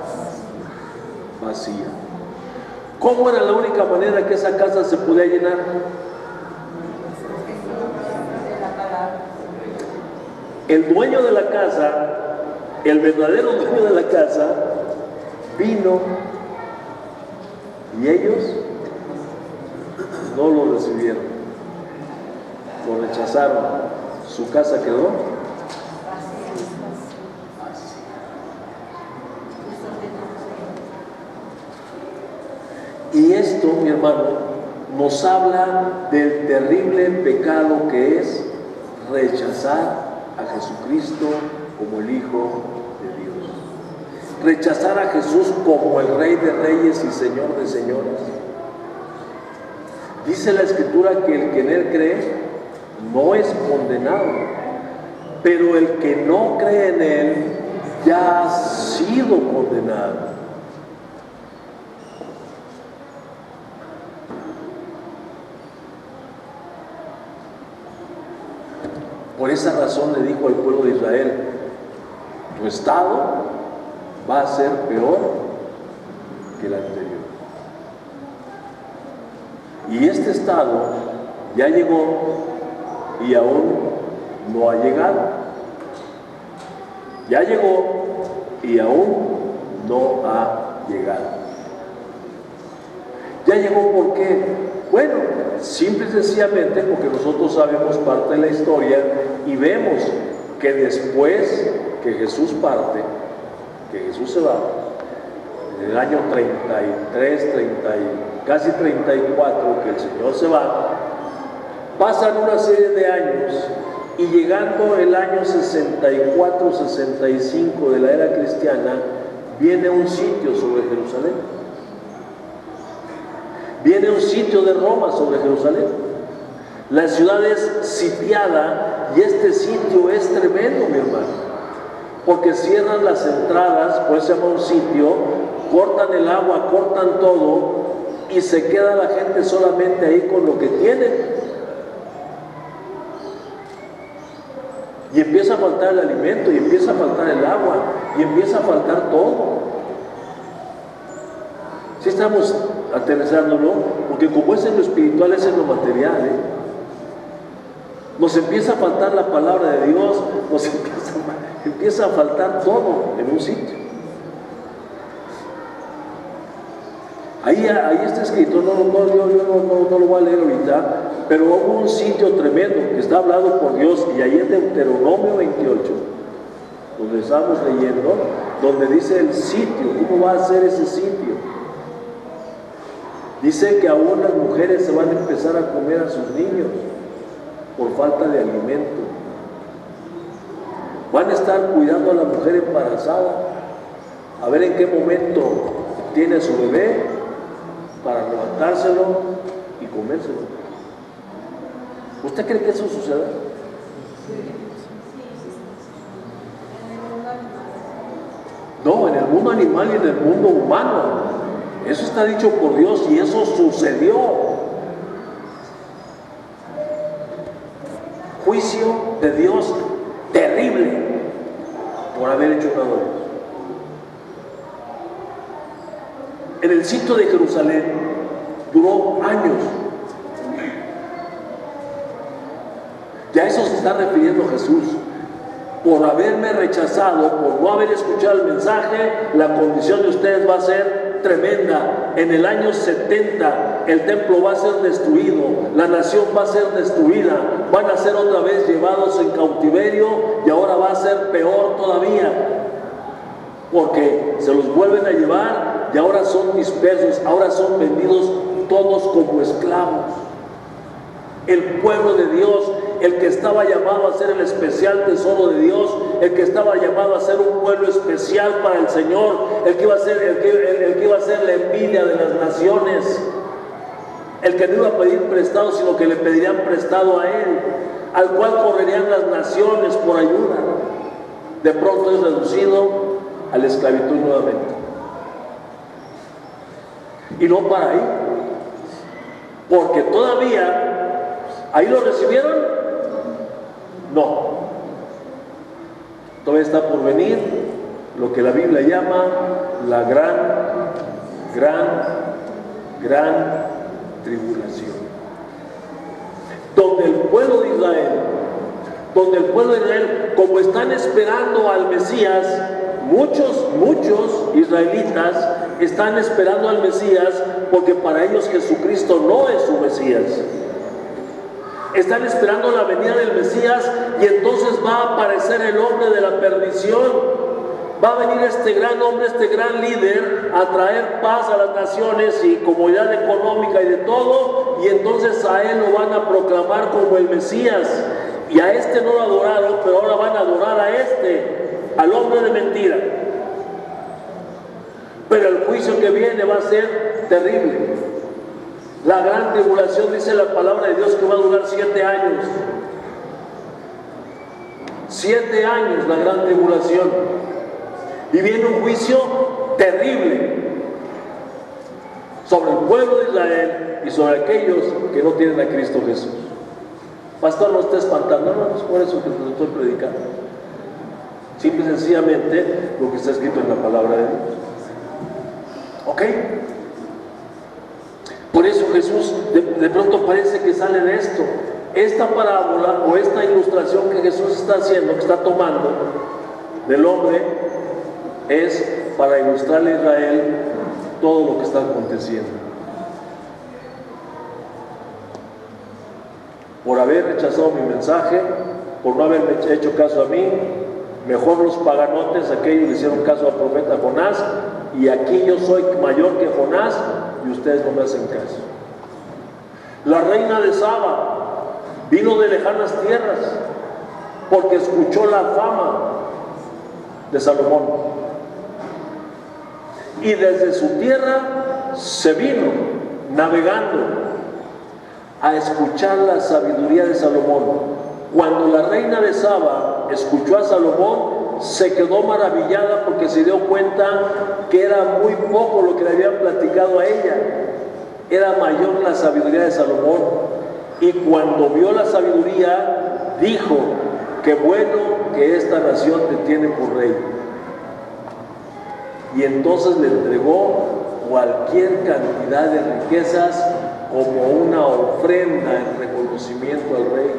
vacía. ¿Cómo era la única manera que esa casa se podía llenar? El dueño de la casa, el verdadero dueño de la casa, vino y ellos no lo recibieron, lo rechazaron, su casa quedó vacía. Y esto, mi hermano, nos habla del terrible pecado que es rechazar a Jesucristo como el Hijo de Dios, rechazar a Jesús como el Rey de Reyes y Señor de Señores. Dice la Escritura que el que en Él cree no es condenado, pero el que no cree en Él ya ha sido condenado. Por esa razón le dijo al pueblo de Israel: tu estado va a ser peor que el anterior. Y este estado ya llegó y aún no ha llegado. Ya llegó y aún no ha llegado. Ya llegó, ¿por qué? Bueno, simple y sencillamente porque nosotros sabemos parte de la historia y vemos que después que Jesús parte, que Jesús se va, en el año 33, casi 34, que el Señor se va, pasan una serie de años y llegando el año 64, 65 de la era cristiana, viene un sitio sobre Jerusalén. Viene un sitio de Roma sobre Jerusalén. La ciudad es sitiada y este sitio es tremendo, mi hermano, porque cierran las entradas, por eso se llama un sitio, cortan el agua, cortan todo y se queda la gente solamente ahí con lo que tienen. Y empieza a faltar el alimento, y empieza a faltar el agua, y empieza a faltar todo. Si estamos aterrizándolo, porque como es en lo espiritual, es en lo material, nos empieza a faltar la palabra de Dios, nos empieza a faltar todo en un sitio. Ahí está escrito, yo no lo voy a leer ahorita, pero hubo un sitio tremendo que está hablado por Dios, y ahí en Deuteronomio 28, donde estamos leyendo, donde dice el sitio, cómo va a ser ese sitio. Dice que aún las mujeres se van a empezar a comer a sus niños por falta de alimento. Van a estar cuidando a la mujer embarazada, a ver en qué momento tiene a su bebé para levantárselo y comérselo. ¿Usted cree que eso suceda? No, en el mundo animal y en el mundo humano. Eso está dicho por Dios y eso sucedió. Juicio de Dios terrible por haber hecho nada de eso. En el sitio de Jerusalén duró años. Ya a eso se está refiriendo Jesús. Por haberme rechazado, por no haber escuchado el mensaje, la condición de ustedes va a ser tremenda. En el año 70 el templo va a ser destruido, la nación va a ser destruida, van a ser otra vez llevados en cautiverio y ahora va a ser peor todavía, porque se los vuelven a llevar y ahora son dispersos, ahora son vendidos todos como esclavos. El pueblo de Dios, el que estaba llamado a ser el especial tesoro de Dios, el que estaba llamado a ser un pueblo especial para el Señor, el que iba a ser, el que iba a ser la envidia de las naciones, el que no iba a pedir prestado, sino que le pedirían prestado a Él, al cual correrían las naciones por ayuda, de pronto es reducido a la esclavitud nuevamente. Y no para ahí, porque todavía ¿ahí lo recibieron? No. Todavía está por venir lo que la Biblia llama la gran tribulación. Donde el pueblo de Israel, como están esperando al Mesías, muchos israelitas están esperando al Mesías, porque para ellos Jesucristo no es su Mesías. Están esperando la venida del Mesías y entonces va a aparecer el hombre de la perdición. Va a venir este gran hombre, este gran líder a traer paz a las naciones y comodidad económica y de todo, y entonces a él lo van a proclamar como el Mesías. Y a este no lo adoraron, pero ahora van a adorar a al hombre de mentira. Pero el juicio que viene va a ser terrible. La gran tribulación, dice la palabra de Dios, que va a durar 7 años. 7 años la gran tribulación. Y viene un juicio terrible sobre el pueblo de Israel y sobre aquellos que no tienen a Cristo Jesús. Pastor, no esté espantando, no es por eso que te estoy predicando. Simple y sencillamente lo que está escrito en la palabra de Dios. ¿Ok? Por eso Jesús de pronto parece que sale de esto. Esta parábola o esta ilustración que Jesús está haciendo, que está tomando del hombre, es para ilustrarle a Israel todo lo que está aconteciendo. Por haber rechazado mi mensaje, por no haberme hecho caso a mí, mejor los paganotes, aquellos le hicieron caso al profeta Jonás, y aquí yo soy mayor que Jonás y ustedes no me hacen caso. La reina de Saba vino de lejanas tierras porque escuchó la fama de Salomón, y desde su tierra se vino navegando a escuchar la sabiduría de Salomón. Cuando la reina de Saba escuchó a Salomón, se quedó maravillada porque se dio cuenta que era muy poco lo que le habían platicado a ella. Era mayor la sabiduría de Salomón. Y cuando vio la sabiduría, dijo: qué bueno que esta nación te tiene por rey. Y entonces le entregó cualquier cantidad de riquezas como una ofrenda en reconocimiento al rey.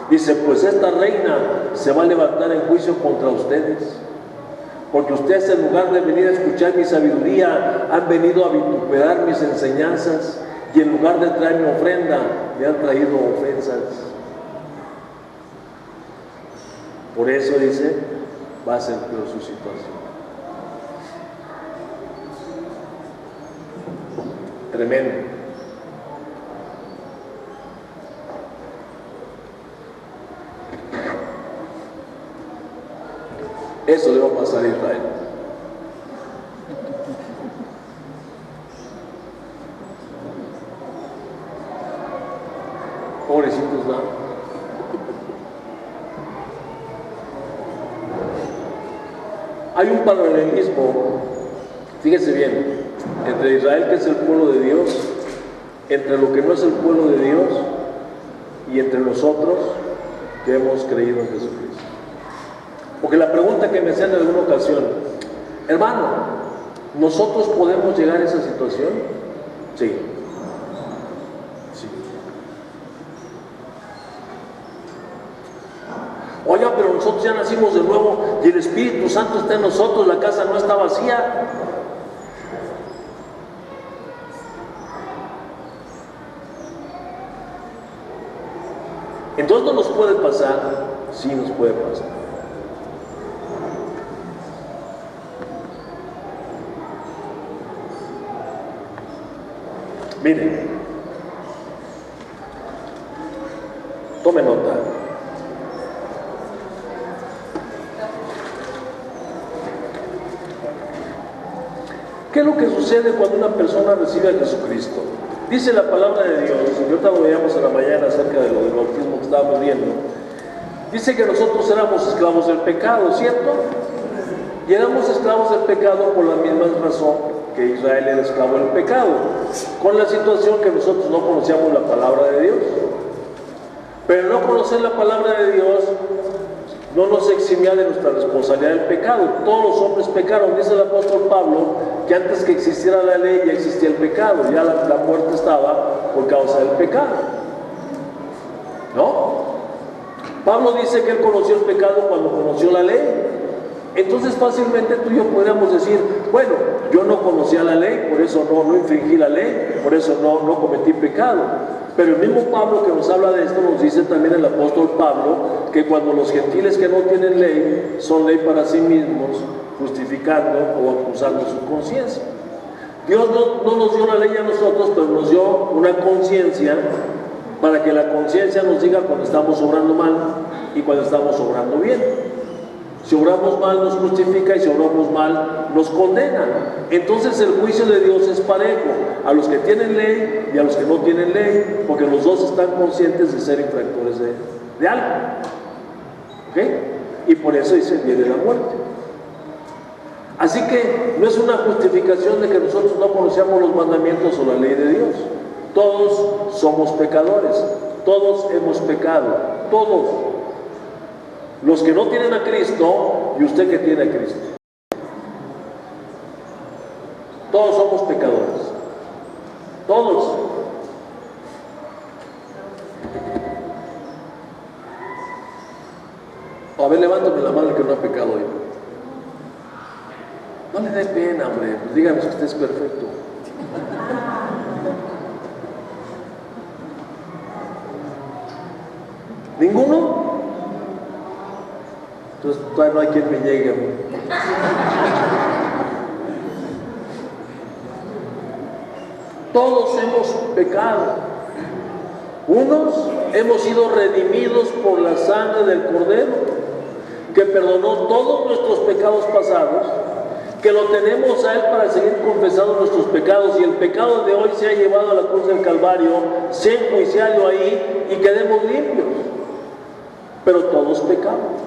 Dice: pues esta reina se va a levantar en juicio contra ustedes, porque ustedes, en lugar de venir a escuchar mi sabiduría, han venido a vituperar mis enseñanzas, y en lugar de traerme ofrenda, me han traído ofensas. Por eso, dice, va a ser peor su situación. Tremendo. Eso le va a pasar a Israel. Pobrecitos, ¿no? Hay un paralelismo, fíjese bien, entre Israel, que es el pueblo de Dios, entre lo que no es el pueblo de Dios, y entre nosotros que hemos creído en Jesucristo. Porque la pregunta que me hacían en alguna ocasión: hermano, ¿nosotros podemos llegar a esa situación? Sí. Sí. Oiga, pero nosotros ya nacimos de nuevo y el Espíritu Santo está en nosotros, la casa no está vacía. Entonces, ¿no nos puede pasar? Sí, nos puede pasar. Miren, tome nota. ¿Qué es lo que sucede cuando una persona recibe a Jesucristo? Dice la palabra de Dios, y ahorita lo veíamos en la mañana acerca de lo del bautismo que estábamos viendo. Dice que nosotros éramos esclavos del pecado, ¿cierto? Y éramos esclavos del pecado por la misma razón que Israel era esclavo del pecado, con la situación que nosotros no conocíamos la palabra de Dios. Pero no conocer la palabra de Dios no nos eximía de nuestra responsabilidad del pecado. Todos los hombres pecaron. Dice el apóstol Pablo que antes que existiera la ley ya existía el pecado, ya la muerte estaba por causa del pecado, ¿no? Pablo dice que él conoció el pecado cuando conoció la ley. Entonces fácilmente tú y yo podríamos decir: bueno, yo no conocía la ley, por eso no infringí la ley, por eso no cometí pecado. Pero el mismo Pablo que nos habla de esto nos dice también el apóstol Pablo que cuando los gentiles que no tienen ley son ley para sí mismos, justificando o acusando su conciencia. Dios no nos dio la ley a nosotros, pero nos dio una conciencia para que la conciencia nos diga cuando estamos obrando mal y cuando estamos obrando bien. Si obramos mal nos justifica y si obramos mal nos condena. Entonces el juicio de Dios es parejo a los que tienen ley y a los que no tienen ley, porque los dos están conscientes de ser infractores de algo. ¿Ok? Y por eso dice: viene la muerte. Así que no es una justificación de que nosotros no conocíamos los mandamientos o la ley de Dios. Todos somos pecadores, todos hemos pecado, todos. Los que no tienen a Cristo y usted que tiene a Cristo. Todos somos pecadores. Todos. A ver, levántame la mano el que no ha pecado hoy. No le dé pena, hombre. Díganos que usted es perfecto. ¿Ninguno? Entonces todavía no hay quien me llegue a mí. Todos hemos pecado. Unos hemos sido redimidos por la sangre del Cordero, que perdonó todos nuestros pecados pasados, que lo tenemos a Él para seguir confesando nuestros pecados, y el pecado de hoy se ha llevado a la cruz del Calvario, sea enjuiciado ahí y quedemos limpios. Pero todos pecamos.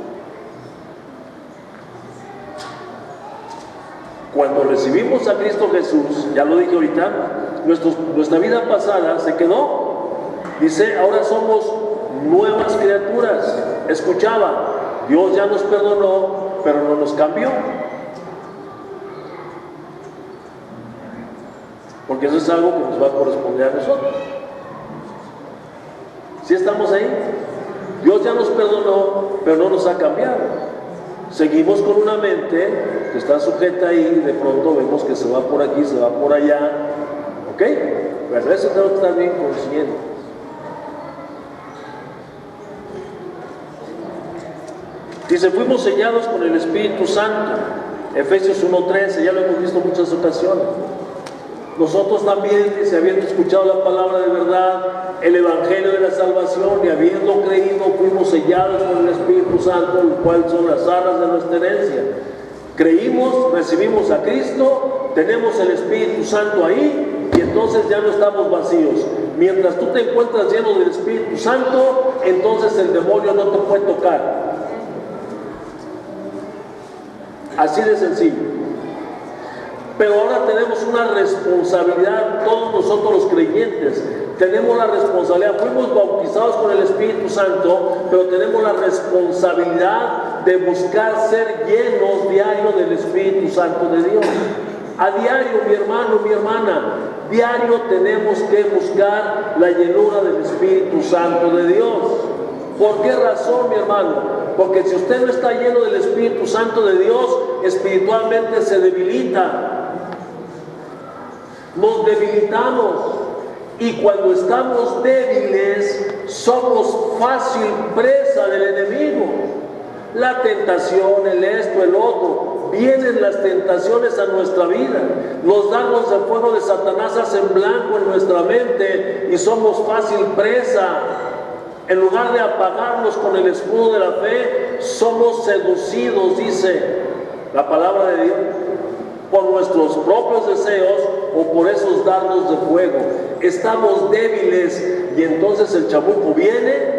Cuando recibimos a Cristo Jesús, ya lo dije ahorita, nuestra vida pasada se quedó. Dice: ahora somos nuevas criaturas. Escuchaba, Dios ya nos perdonó, pero no nos cambió. Porque eso es algo que nos va a corresponder a nosotros. ¿Sí estamos ahí? Dios ya nos perdonó, pero no nos ha cambiado. Seguimos con una mente que está sujeta ahí, y de pronto vemos que se va por aquí, se va por allá. ¿Ok? Pero eso tengo que estar bien consciente. Dice: fuimos sellados con el Espíritu Santo. Efesios 1:13, ya lo hemos visto en muchas ocasiones. Nosotros también, dice, habiendo escuchado la palabra de verdad, el Evangelio de la salvación, y habiendo creído, fuimos sellados con el Espíritu Santo, el cual son las arras de nuestra herencia. Creímos, recibimos a Cristo, tenemos el Espíritu Santo ahí, y entonces entonces ya no estamos vacíos. Mientras tú te encuentras lleno del Espíritu Santo, entonces el demonio no te puede tocar. Así de sencillo. Pero ahora tenemos una responsabilidad, todos nosotros los creyentes, tenemos la responsabilidad, fuimos bautizados con el Espíritu Santo, pero tenemos la responsabilidad de buscar ser llenos diario del Espíritu Santo de Dios. A diario, mi hermano, mi hermana, diario tenemos que buscar la llenura del Espíritu Santo de Dios. ¿Por qué razón, mi hermano? Porque si usted no está lleno del Espíritu Santo de Dios, espiritualmente se debilita. Nos debilitamos, y cuando estamos débiles somos fácil presa del enemigo. La tentación, el esto, el otro, vienen las tentaciones a nuestra vida, los dardos de fuego de Satanás hacen blanco en nuestra mente y somos fácil presa. En lugar de apagarnos con el escudo de la fe, somos seducidos, dice la palabra de Dios, por nuestros propios deseos o por esos dardos de fuego. Estamos débiles y entonces el chamuco viene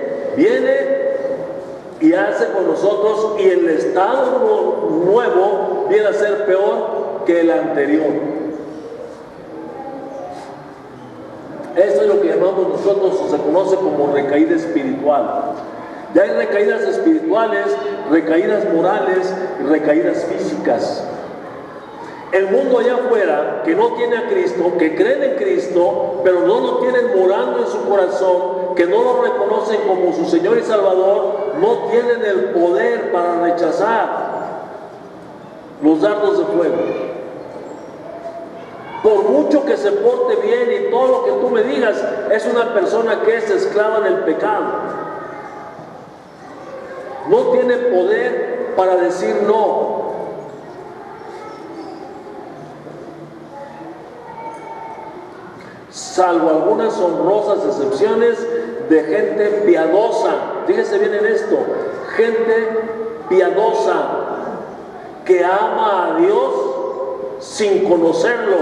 y hace con nosotros, y el estado nuevo viene a ser peor que el anterior. Esto es lo que llamamos nosotros, se conoce como recaída espiritual. Ya hay recaídas espirituales, recaídas morales y recaídas físicas. El mundo allá afuera, que no tiene a Cristo, que creen en Cristo, pero no lo tienen morando en su corazón, que no lo reconocen como su Señor y Salvador, no tienen el poder para rechazar los dardos de fuego. Por mucho que se porte bien y todo lo que tú me digas, es una persona que es esclava del pecado. No tiene poder para decir no. Salvo algunas honrosas excepciones de gente piadosa. Fíjese bien en esto, gente piadosa que ama a Dios sin conocerlo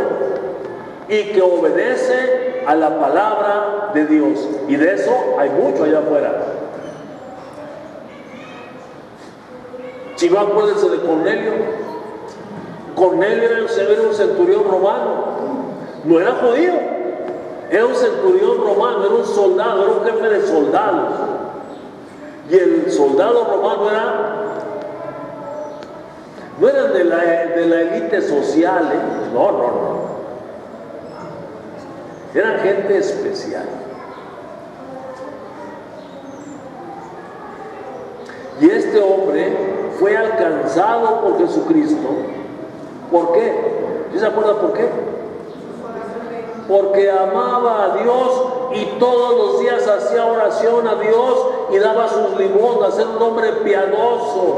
y que obedece a la palabra de Dios. Y de eso hay mucho allá afuera. Si no, acuérdense de Cornelio. Cornelio era un centurión romano, no era judío. Era un centurión romano, era un soldado, era un jefe de soldados. Y el soldado romano no eran de la élite social, no. Eran gente especial. Y este hombre fue alcanzado por Jesucristo. ¿Por qué? ¿Sí se acuerda por qué? Porque amaba a Dios y todos los días hacía oración a Dios y daba sus limosnas. Era un hombre piadoso,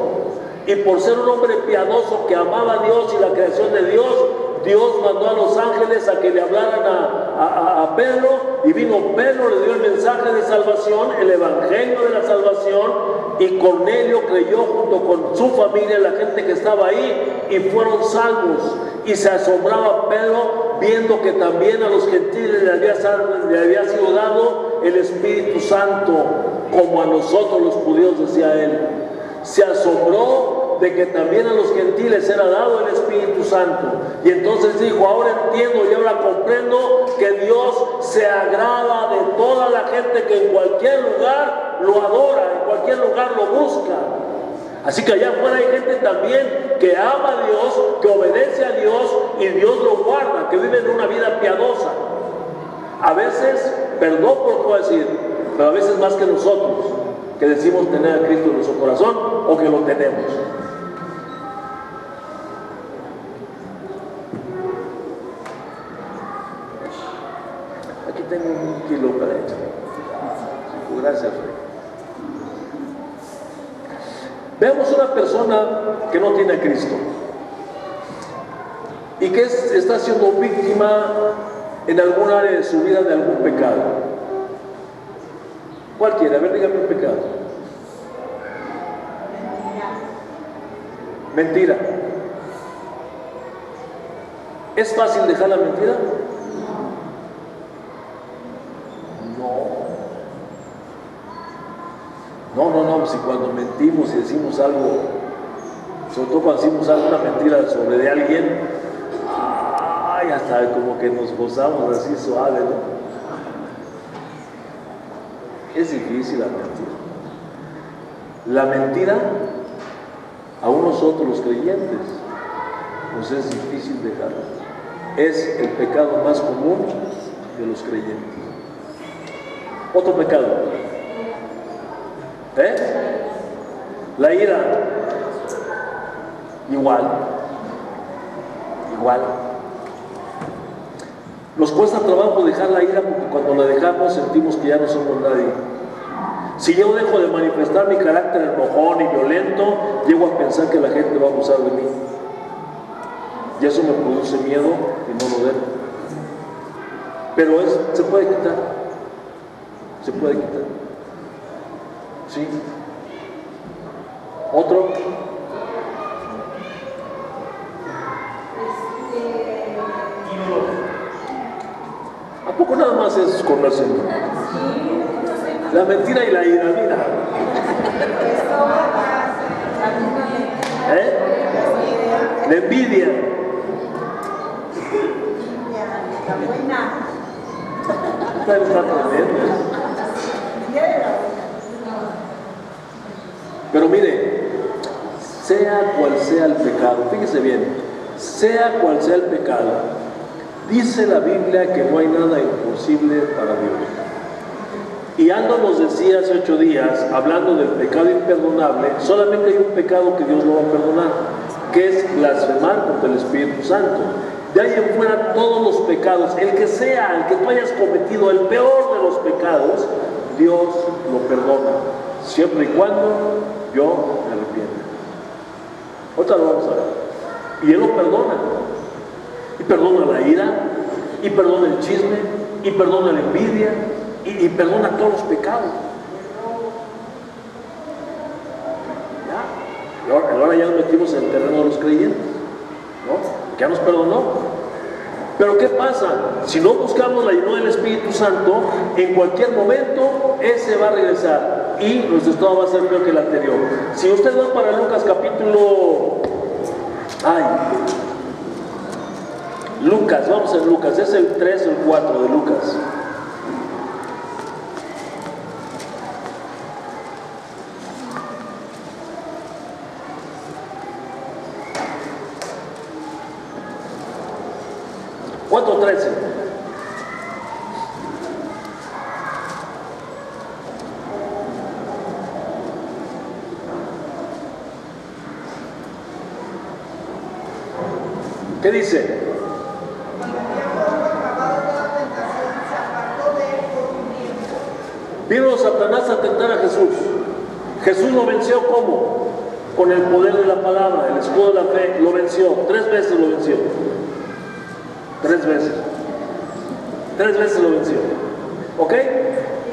y por ser un hombre piadoso que amaba a Dios y la creación de Dios, Dios mandó a los ángeles a que le hablaran a Pedro, y vino Pedro, le dio el mensaje de salvación, el evangelio de la salvación, y Cornelio creyó junto con su familia, la gente que estaba ahí, y fueron salvos. Y se asombraba Pedro viendo que también a los gentiles le había sido dado el Espíritu Santo, como a nosotros los judíos, decía él. Se asombró de que también a los gentiles era dado el Espíritu Santo. Y entonces dijo: ahora entiendo y ahora comprendo que Dios se agrada de toda la gente que en cualquier lugar lo adora, en cualquier lugar lo busca. Así que allá afuera hay gente también que ama a Dios, que obedece a Dios y Dios lo guarda, que vive en una vida piadosa. A veces, perdón por lo que voy a decir, pero a veces más que nosotros, que decimos tener a Cristo en nuestro corazón o que lo tenemos. Aquí tengo un kilo para echar. Gracias, Rey. Veamos una persona que no tiene a Cristo y que está siendo víctima en algún área de su vida de algún pecado. Cualquiera, a ver, dígame un pecado. Mentira. ¿Es fácil dejar la mentira? No, si cuando mentimos y decimos algo, sobre todo cuando decimos alguna mentira sobre de alguien, ay, hasta como que nos gozamos así suave, ¿no? Es difícil la mentira. La mentira, aún nosotros los creyentes, nos es difícil dejarla. Es el pecado más común de los creyentes. Otro pecado. La ira. Igual. Nos cuesta trabajo dejar la ira porque cuando la dejamos sentimos que ya no somos nadie. Si yo dejo de manifestar mi carácter enojón y violento, llego a pensar que la gente va a abusar de mí. Y eso me produce miedo y no lo dejo. Pero se puede quitar. Se puede quitar. ¿Sí? ¿Otro? ¿A poco nada más es con la Señor? La mentira y la ira, mira. La envidia. Está tremendo. Pero mire, sea cual sea el pecado, fíjese bien, sea cual sea el pecado, dice la Biblia que no hay nada imposible para Dios. Y Aldo nos decía hace 8 días, hablando del pecado imperdonable, solamente hay un pecado que Dios no va a perdonar, que es blasfemar contra el Espíritu Santo. De ahí en fuera todos los pecados, el que sea, el que tú hayas cometido, el peor de los pecados, Dios lo perdona, siempre y cuando yo me arrepienta. Otra lo vamos a ver. Y Él lo perdona. Y perdona la ira, y perdona el chisme, y perdona la envidia, y perdona todos los pecados. ¿Ya? Ahora ya nos metimos en el terreno de los creyentes, ¿no? Ya nos perdonó. Pero ¿qué pasa? Si no buscamos la llenura del Espíritu Santo, en cualquier momento ese va a regresar y nuestro estado va a ser peor que el anterior. Si usted va para Lucas capítulo... Lucas, vamos a Lucas, es el 3 o el 4 de Lucas. ¿Cuánto 13? ¿Qué dice? Vino Satanás a tentar a Jesús. Jesús lo venció ¿cómo? Con el poder de la palabra, el escudo de la fe, lo venció. 3 veces lo venció. 3 veces. 3 veces lo venció. ¿Ok?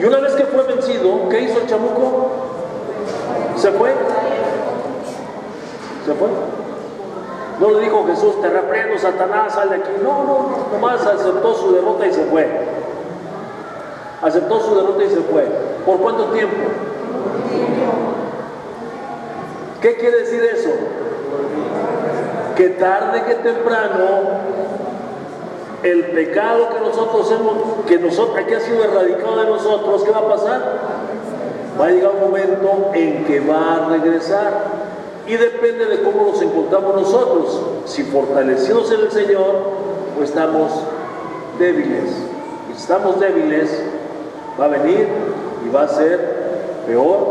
Y una vez que fue vencido, ¿qué hizo el chamuco? ¿Se fue? ¿Se fue? No le dijo Jesús, te reprendo, Satanás, sal de aquí. No, nomás aceptó su derrota y se fue. Aceptó su derrota y se fue. ¿Por cuánto tiempo? ¿Qué quiere decir eso? Que tarde que temprano el pecado que nosotros hemos, que ha sido erradicado de nosotros, ¿qué va a pasar? Va a llegar un momento en que va a regresar. Y depende de cómo nos encontramos nosotros. Si fortalecidos en el Señor o estamos débiles. Y si estamos débiles, va a venir y va a ser peor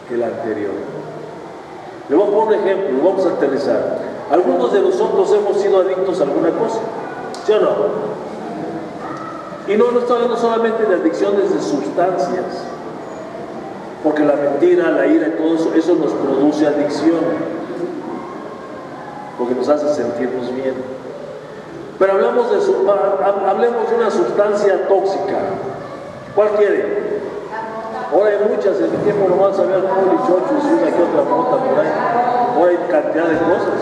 que el anterior. Le voy a poner un ejemplo, lo vamos a aterrizar. Algunos de nosotros hemos sido adictos a alguna cosa, ¿sí o no? Y no estoy hablando solamente de adicciones de sustancias, porque la mentira, la ira y todo eso nos produce adicción, porque nos hace sentirnos bien. Pero hablemos de una sustancia tóxica. ¿Cuál quiere? Ahora hay muchas, en mi tiempo nomás había alcohol y chochos y una que otra mota por ahí. Ahora hay cantidad de cosas.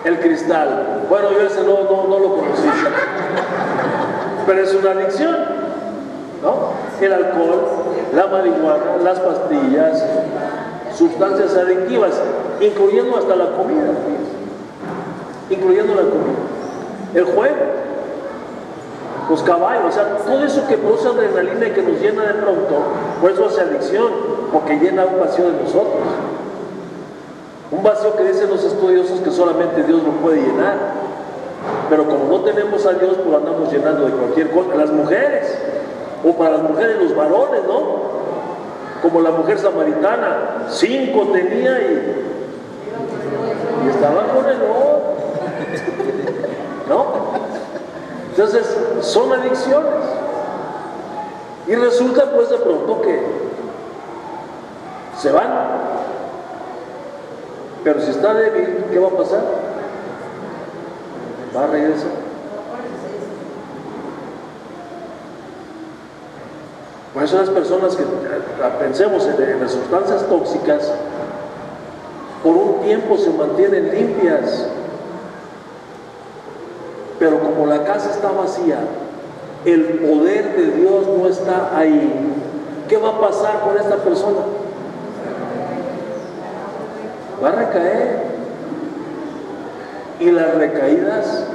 El cristal. Bueno, yo ese no lo conocí. Pero es una adicción, ¿no? El alcohol, la marihuana, las pastillas, sustancias adictivas, incluyendo hasta la comida, incluyendo la comida, el juego, los caballos, o sea, todo eso que produce adrenalina y que nos llena de pronto, por eso hace adicción, porque llena un vacío de nosotros. Un vacío que dicen los estudiosos que solamente Dios lo puede llenar. Pero como no tenemos a Dios, pues andamos llenando de cualquier cosa. Las mujeres, o para las mujeres los varones, ¿no? Como la mujer samaritana, 5 tenía y estaba con el otro, ¿no? Entonces, son adicciones. Y resulta pues de pronto que se van. Pero si está débil, ¿qué va a pasar? Va a regresar. Por eso las personas que pensemos en las sustancias tóxicas, por un tiempo se mantienen limpias, pero como la casa está vacía, el poder de Dios no está ahí. ¿Qué va a pasar con esta persona? Va a recaer. Y las recaídas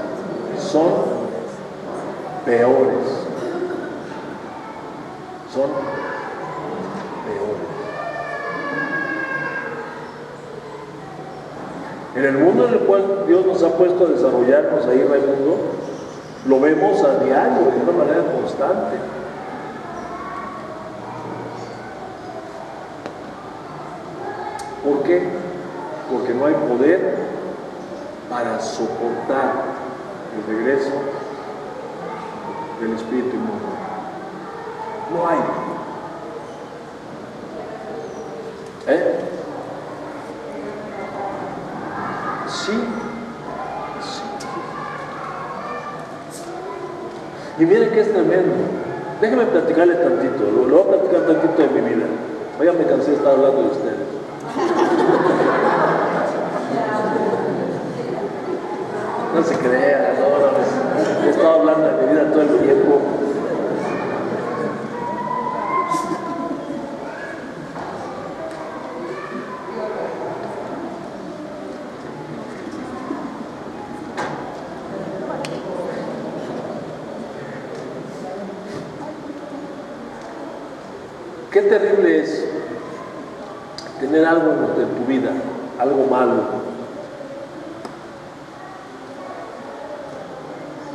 son peores. Son peores. En el mundo en el cual Dios nos ha puesto a desarrollarnos ahí, Raimundo, lo vemos a diario, de una manera constante. ¿Por qué? Porque no hay poder para soportar el regreso del espíritu inmundo. No hay. Sí. Y miren que es tremendo. Déjenme platicarle tantito, lo voy a platicar tantito de mi vida. Ya me cansé de estar hablando de ustedes. No se crea, no, he estado hablando de mi vida todo el tiempo. Qué terrible es tener algo en tu vida, algo malo,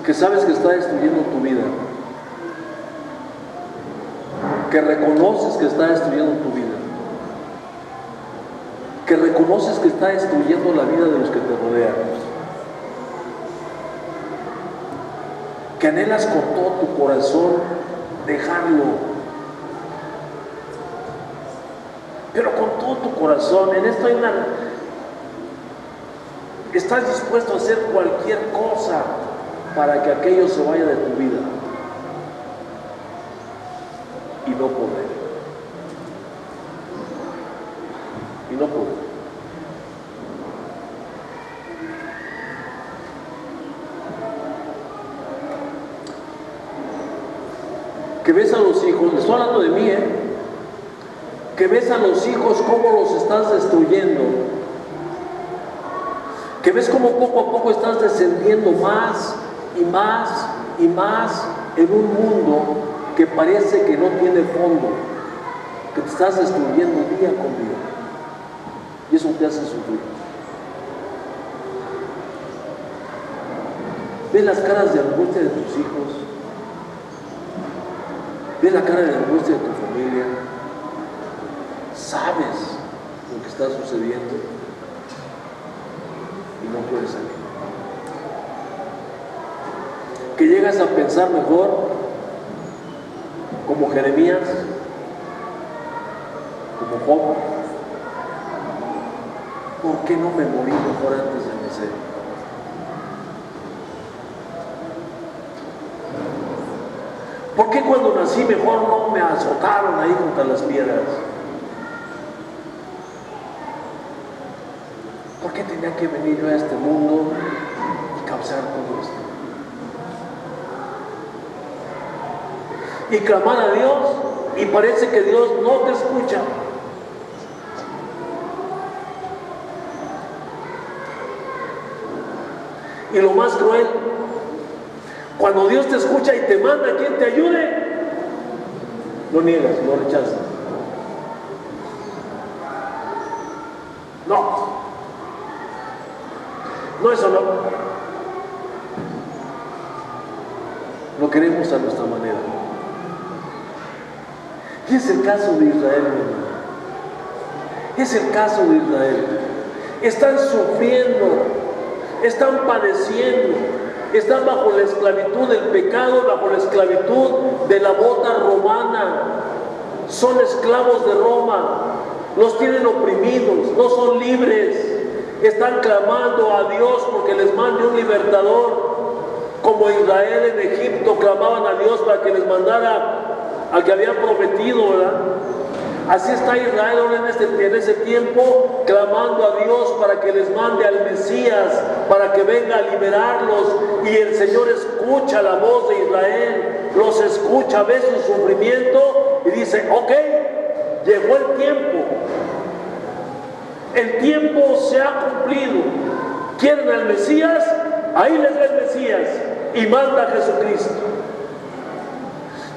que sabes que está destruyendo tu vida, que reconoces que está destruyendo tu vida, que reconoces que está destruyendo la vida de los que te rodean, que anhelas con todo tu corazón dejarlo, pero con todo tu corazón. En esto estás dispuesto a hacer cualquier cosa para que aquello se vaya de tu vida, y no poder, que ves a los hijos, estoy hablando de mí, que ves a los hijos cómo los estás destruyendo, que ves cómo poco a poco estás descendiendo más y más y más en un mundo que parece que no tiene fondo, que te estás destruyendo día con día, y eso te hace sufrir. Ves las caras de angustia de tus hijos, ves la cara de angustia de tu familia, sabes lo que está sucediendo y no puedes salir. Que llegas a pensar mejor como Jeremías, como Job. ¿Por qué no me morí mejor antes de nacer? ¿Por qué cuando nací mejor no me azotaron ahí contra las piedras? ¿Por qué tenía que venir yo a este mundo y causar todo esto? Y clamar a Dios, y parece que Dios no te escucha. Y lo más cruel, cuando Dios te escucha y te manda a quien te ayude, lo niegas, lo rechazas. No, eso no. Lo queremos a nuestra manera. Y es el caso de Israel, mi hermano. Es el caso de Israel. Están sufriendo, están padeciendo, están bajo la esclavitud del pecado, bajo la esclavitud de la bota romana. Son esclavos de Roma, los tienen oprimidos, no son libres. Están clamando a Dios porque les mande un libertador, como Israel en Egipto clamaban a Dios para que les mandara al que habían prometido, ¿verdad? Así está Israel ahora en ese tiempo, clamando a Dios para que les mande al Mesías, para que venga a liberarlos. Y el Señor escucha la voz de Israel, los escucha, ve su sufrimiento y dice: ok, llegó el tiempo. El tiempo se ha cumplido. ¿Quieren al Mesías? Ahí les da el Mesías y manda a Jesucristo.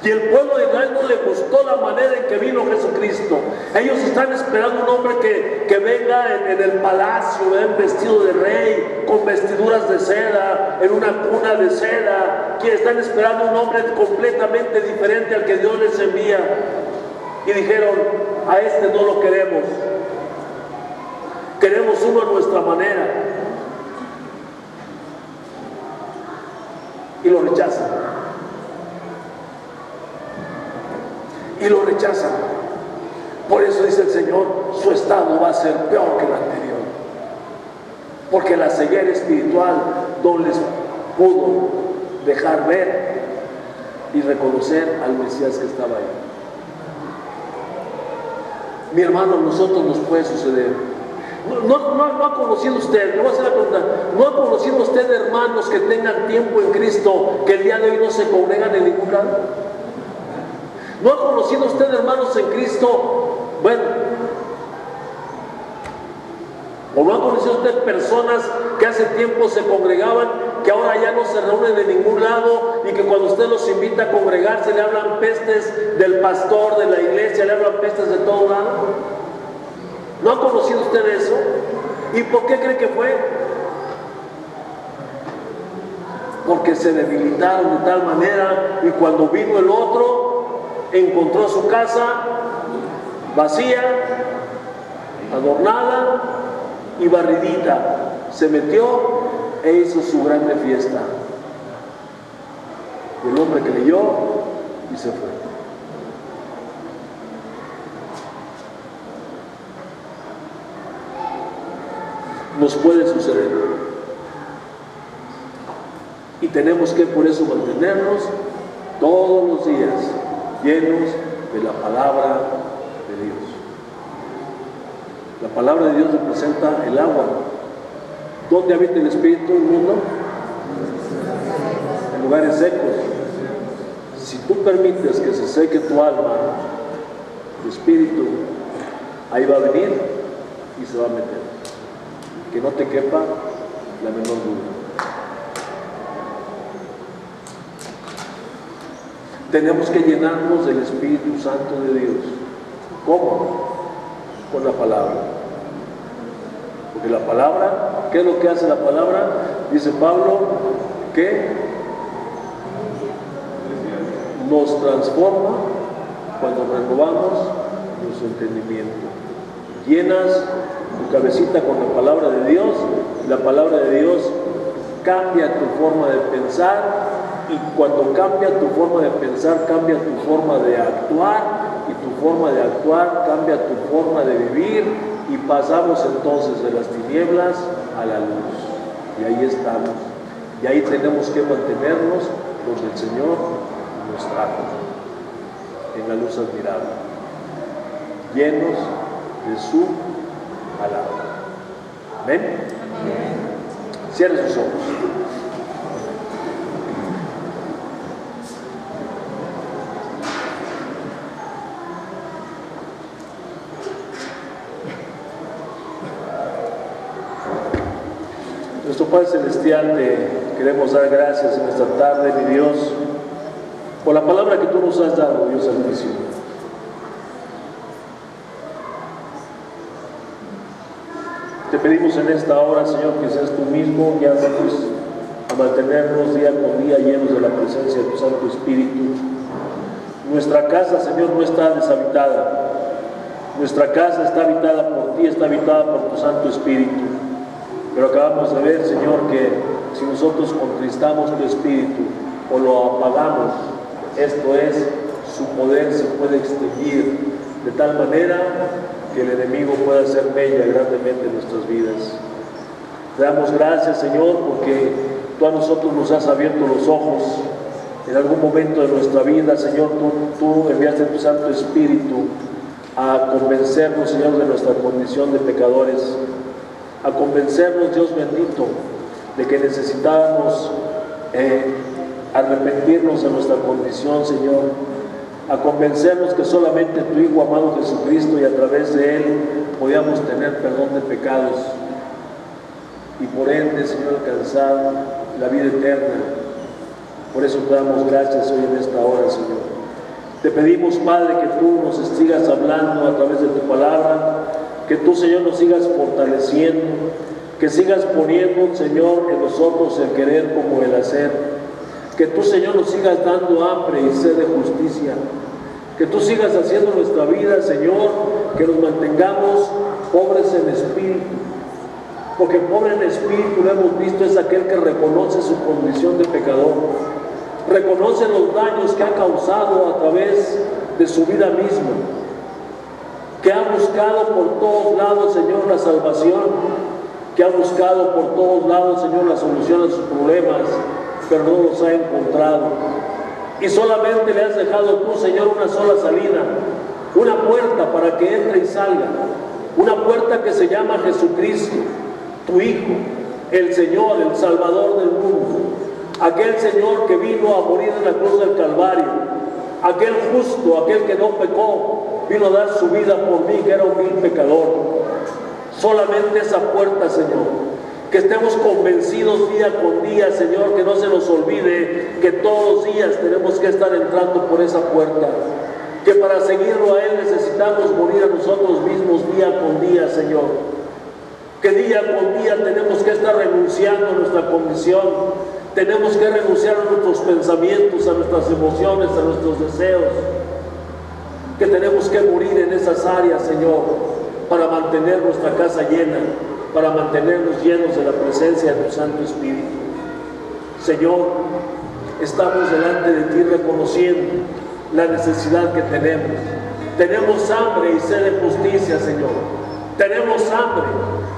Y el pueblo de Israel no le gustó la manera en que vino Jesucristo. Ellos están esperando un hombre que venga en el palacio, vestido de rey, con vestiduras de seda, en una cuna de seda. Que están esperando un hombre completamente diferente al que Dios les envía. Y dijeron: a este no lo queremos. Queremos uno a nuestra manera. Y lo rechazan. Y lo rechazan. Por eso dice el Señor: su estado va a ser peor que el anterior. Porque la ceguera espiritual no les pudo dejar ver y reconocer al Mesías que estaba ahí. Mi hermano, a nosotros nos puede suceder. No ha conocido usted, le voy a hacer la pregunta, ¿no ha conocido usted hermanos que tengan tiempo en Cristo, que el día de hoy no se congregan en ningún lado? ¿No ha conocido usted hermanos en Cristo? Bueno, ¿o no ha conocido usted personas que hace tiempo se congregaban, que ahora ya no se reúnen de ningún lado y que cuando usted los invita a congregarse le hablan pestes del pastor, de la iglesia, le hablan pestes de todo lado? ¿No ha conocido usted eso? ¿Y por qué cree que fue? Porque se debilitaron de tal manera, y cuando vino el otro, encontró su casa vacía, adornada y barridita. Se metió e hizo su grande fiesta. Y el hombre creyó y se fue. Nos puede suceder. Y tenemos que por eso mantenernos todos los días llenos de la palabra de Dios. La palabra de Dios representa el agua. ¿Dónde habita el Espíritu del mundo? En lugares secos. Si tú permites que se seque tu alma, tu espíritu, ahí va a venir y se va a meter. Que no te quepa la menor duda. Tenemos que llenarnos del Espíritu Santo de Dios. ¿Cómo? Con la palabra. Porque la palabra, ¿qué es lo que hace la palabra? Dice Pablo, que nos transforma cuando renovamos nuestro entendimiento. Llenas tu cabecita con la palabra de Dios, y la palabra de Dios cambia tu forma de pensar, y cuando cambia tu forma de pensar, cambia tu forma de actuar, y tu forma de actuar cambia tu forma de vivir, y pasamos entonces de las tinieblas a la luz. Y ahí estamos, y ahí tenemos que mantenernos donde el Señor nos trajo, en la luz admirable, llenos de su palabra. Amén. Cierre sus ojos. Nuestro Padre Celestial, te queremos dar gracias en esta tarde, mi Dios, por la palabra que tú nos has dado, Dios Altísimo. Te pedimos en esta hora, Señor, que seas tú mismo guiándonos a mantenernos día con día llenos de la presencia de tu Santo Espíritu. Nuestra casa, Señor, no está deshabitada. Nuestra casa está habitada por ti, está habitada por tu Santo Espíritu. Pero acabamos de ver, Señor, que si nosotros contristamos tu Espíritu o lo apagamos, esto es, su poder se puede extinguir de tal manera que el enemigo pueda hacer mella grandemente en nuestras vidas. Te damos gracias, Señor, porque tú a nosotros nos has abierto los ojos. En algún momento de nuestra vida, Señor, tú enviaste tu Santo Espíritu a convencernos, Señor, de nuestra condición de pecadores, a convencernos, Dios bendito, de que necesitábamos arrepentirnos de nuestra condición, Señor, a convencernos que solamente tu Hijo amado Jesucristo y a través de Él podíamos tener perdón de pecados y por ende, Señor, alcanzar la vida eterna. Por eso te damos gracias hoy en esta hora, Señor. Te pedimos, Padre, que tú nos sigas hablando a través de tu palabra, que tú, Señor, nos sigas fortaleciendo, que sigas poniendo, Señor, en nosotros el querer como el hacer. Que tú, Señor, nos sigas dando hambre y sed de justicia. Que tú sigas haciendo nuestra vida, Señor, que nos mantengamos pobres en espíritu. Porque pobre en espíritu, lo hemos visto, es aquel que reconoce su condición de pecador. Reconoce los daños que ha causado a través de su vida misma. Que ha buscado por todos lados, Señor, la salvación. Que ha buscado por todos lados, Señor, la solución a sus problemas, pero no los ha encontrado. Y solamente le has dejado tú, Señor, una sola salida, una puerta para que entre y salga, una puerta que se llama Jesucristo, tu Hijo, el Señor, el Salvador del mundo, aquel Señor que vino a morir en la cruz del Calvario, aquel justo, aquel que no pecó, vino a dar su vida por mí, que era un vil pecador. Solamente esa puerta, Señor. Que estemos convencidos día con día, Señor, que no se nos olvide que todos los días tenemos que estar entrando por esa puerta. Que para seguirlo a Él necesitamos morir a nosotros mismos día con día, Señor. Que día con día tenemos que estar renunciando a nuestra condición. Tenemos que renunciar a nuestros pensamientos, a nuestras emociones, a nuestros deseos. Que tenemos que morir en esas áreas, Señor, para mantener nuestra casa llena, para mantenernos llenos de la presencia de tu Santo Espíritu. Señor, estamos delante de ti reconociendo la necesidad que tenemos. Tenemos hambre y sed de justicia, Señor. Tenemos hambre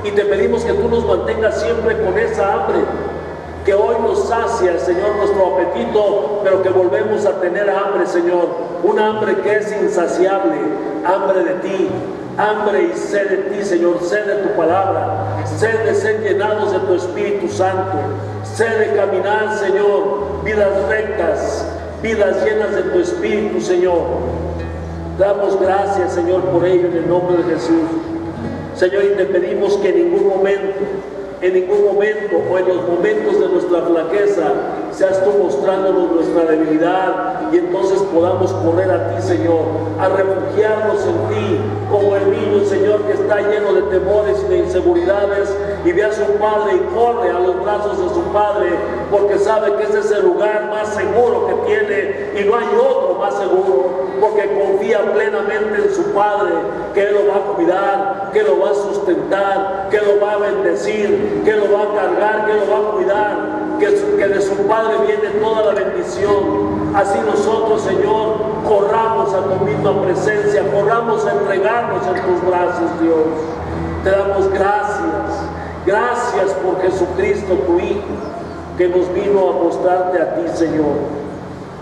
y te pedimos que tú nos mantengas siempre con esa hambre, que hoy nos sacia, Señor, nuestro apetito, pero que volvemos a tener hambre, Señor. Un hambre que es insaciable, hambre de ti. Hambre y sed de ti, Señor, sed de tu palabra, sed de ser llenados de tu Espíritu Santo, sed de caminar, Señor, vidas rectas, vidas llenas de tu Espíritu, Señor. Damos gracias, Señor, por ello en el nombre de Jesús. Señor, y te pedimos que en ningún momento o en los momentos de nuestra flaqueza seas tú mostrándonos nuestra debilidad y entonces podamos correr a ti, Señor, a refugiarnos en ti como el niño, Señor, que está lleno de temores y de inseguridades y ve a su padre y corre a los brazos de su padre porque sabe que ese es el lugar más seguro que tiene y no hay otro más seguro, porque confía plenamente en su padre, que Él lo va a cuidar, que lo va a sustentar, que lo va a bendecir, que lo va a cargar, que lo va a cuidar, que de su Padre viene toda la bendición. Así nosotros, Señor, corramos a tu misma presencia, corramos a entregarnos en tus brazos, Dios. Te damos gracias por Jesucristo, tu Hijo, que nos vino a mostrarte a ti, Señor.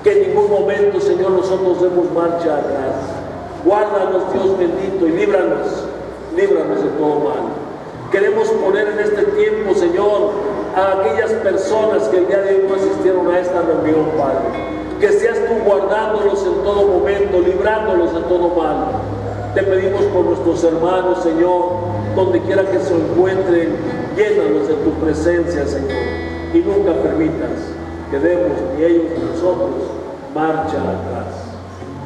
Que en ningún momento, Señor, nosotros demos marcha atrás. Guárdanos, Dios bendito, y líbranos de todo mal. Queremos poner en este tiempo, Señor, a aquellas personas que el día de hoy no asistieron a esta reunión, Padre. Que seas tú guardándolos en todo momento, librándolos de todo mal. Te pedimos por nuestros hermanos, Señor, donde quiera que se encuentren, llénalos de tu presencia, Señor, y nunca permitas que demos, ni ellos ni nosotros, marcha atrás.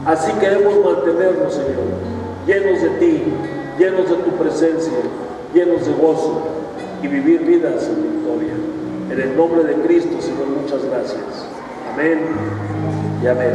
Así queremos mantenernos, Señor, llenos de ti, llenos de tu presencia, llenos de gozo, y vivir vidas en victoria. En el nombre de Cristo, Señor, muchas gracias. Amén y amén.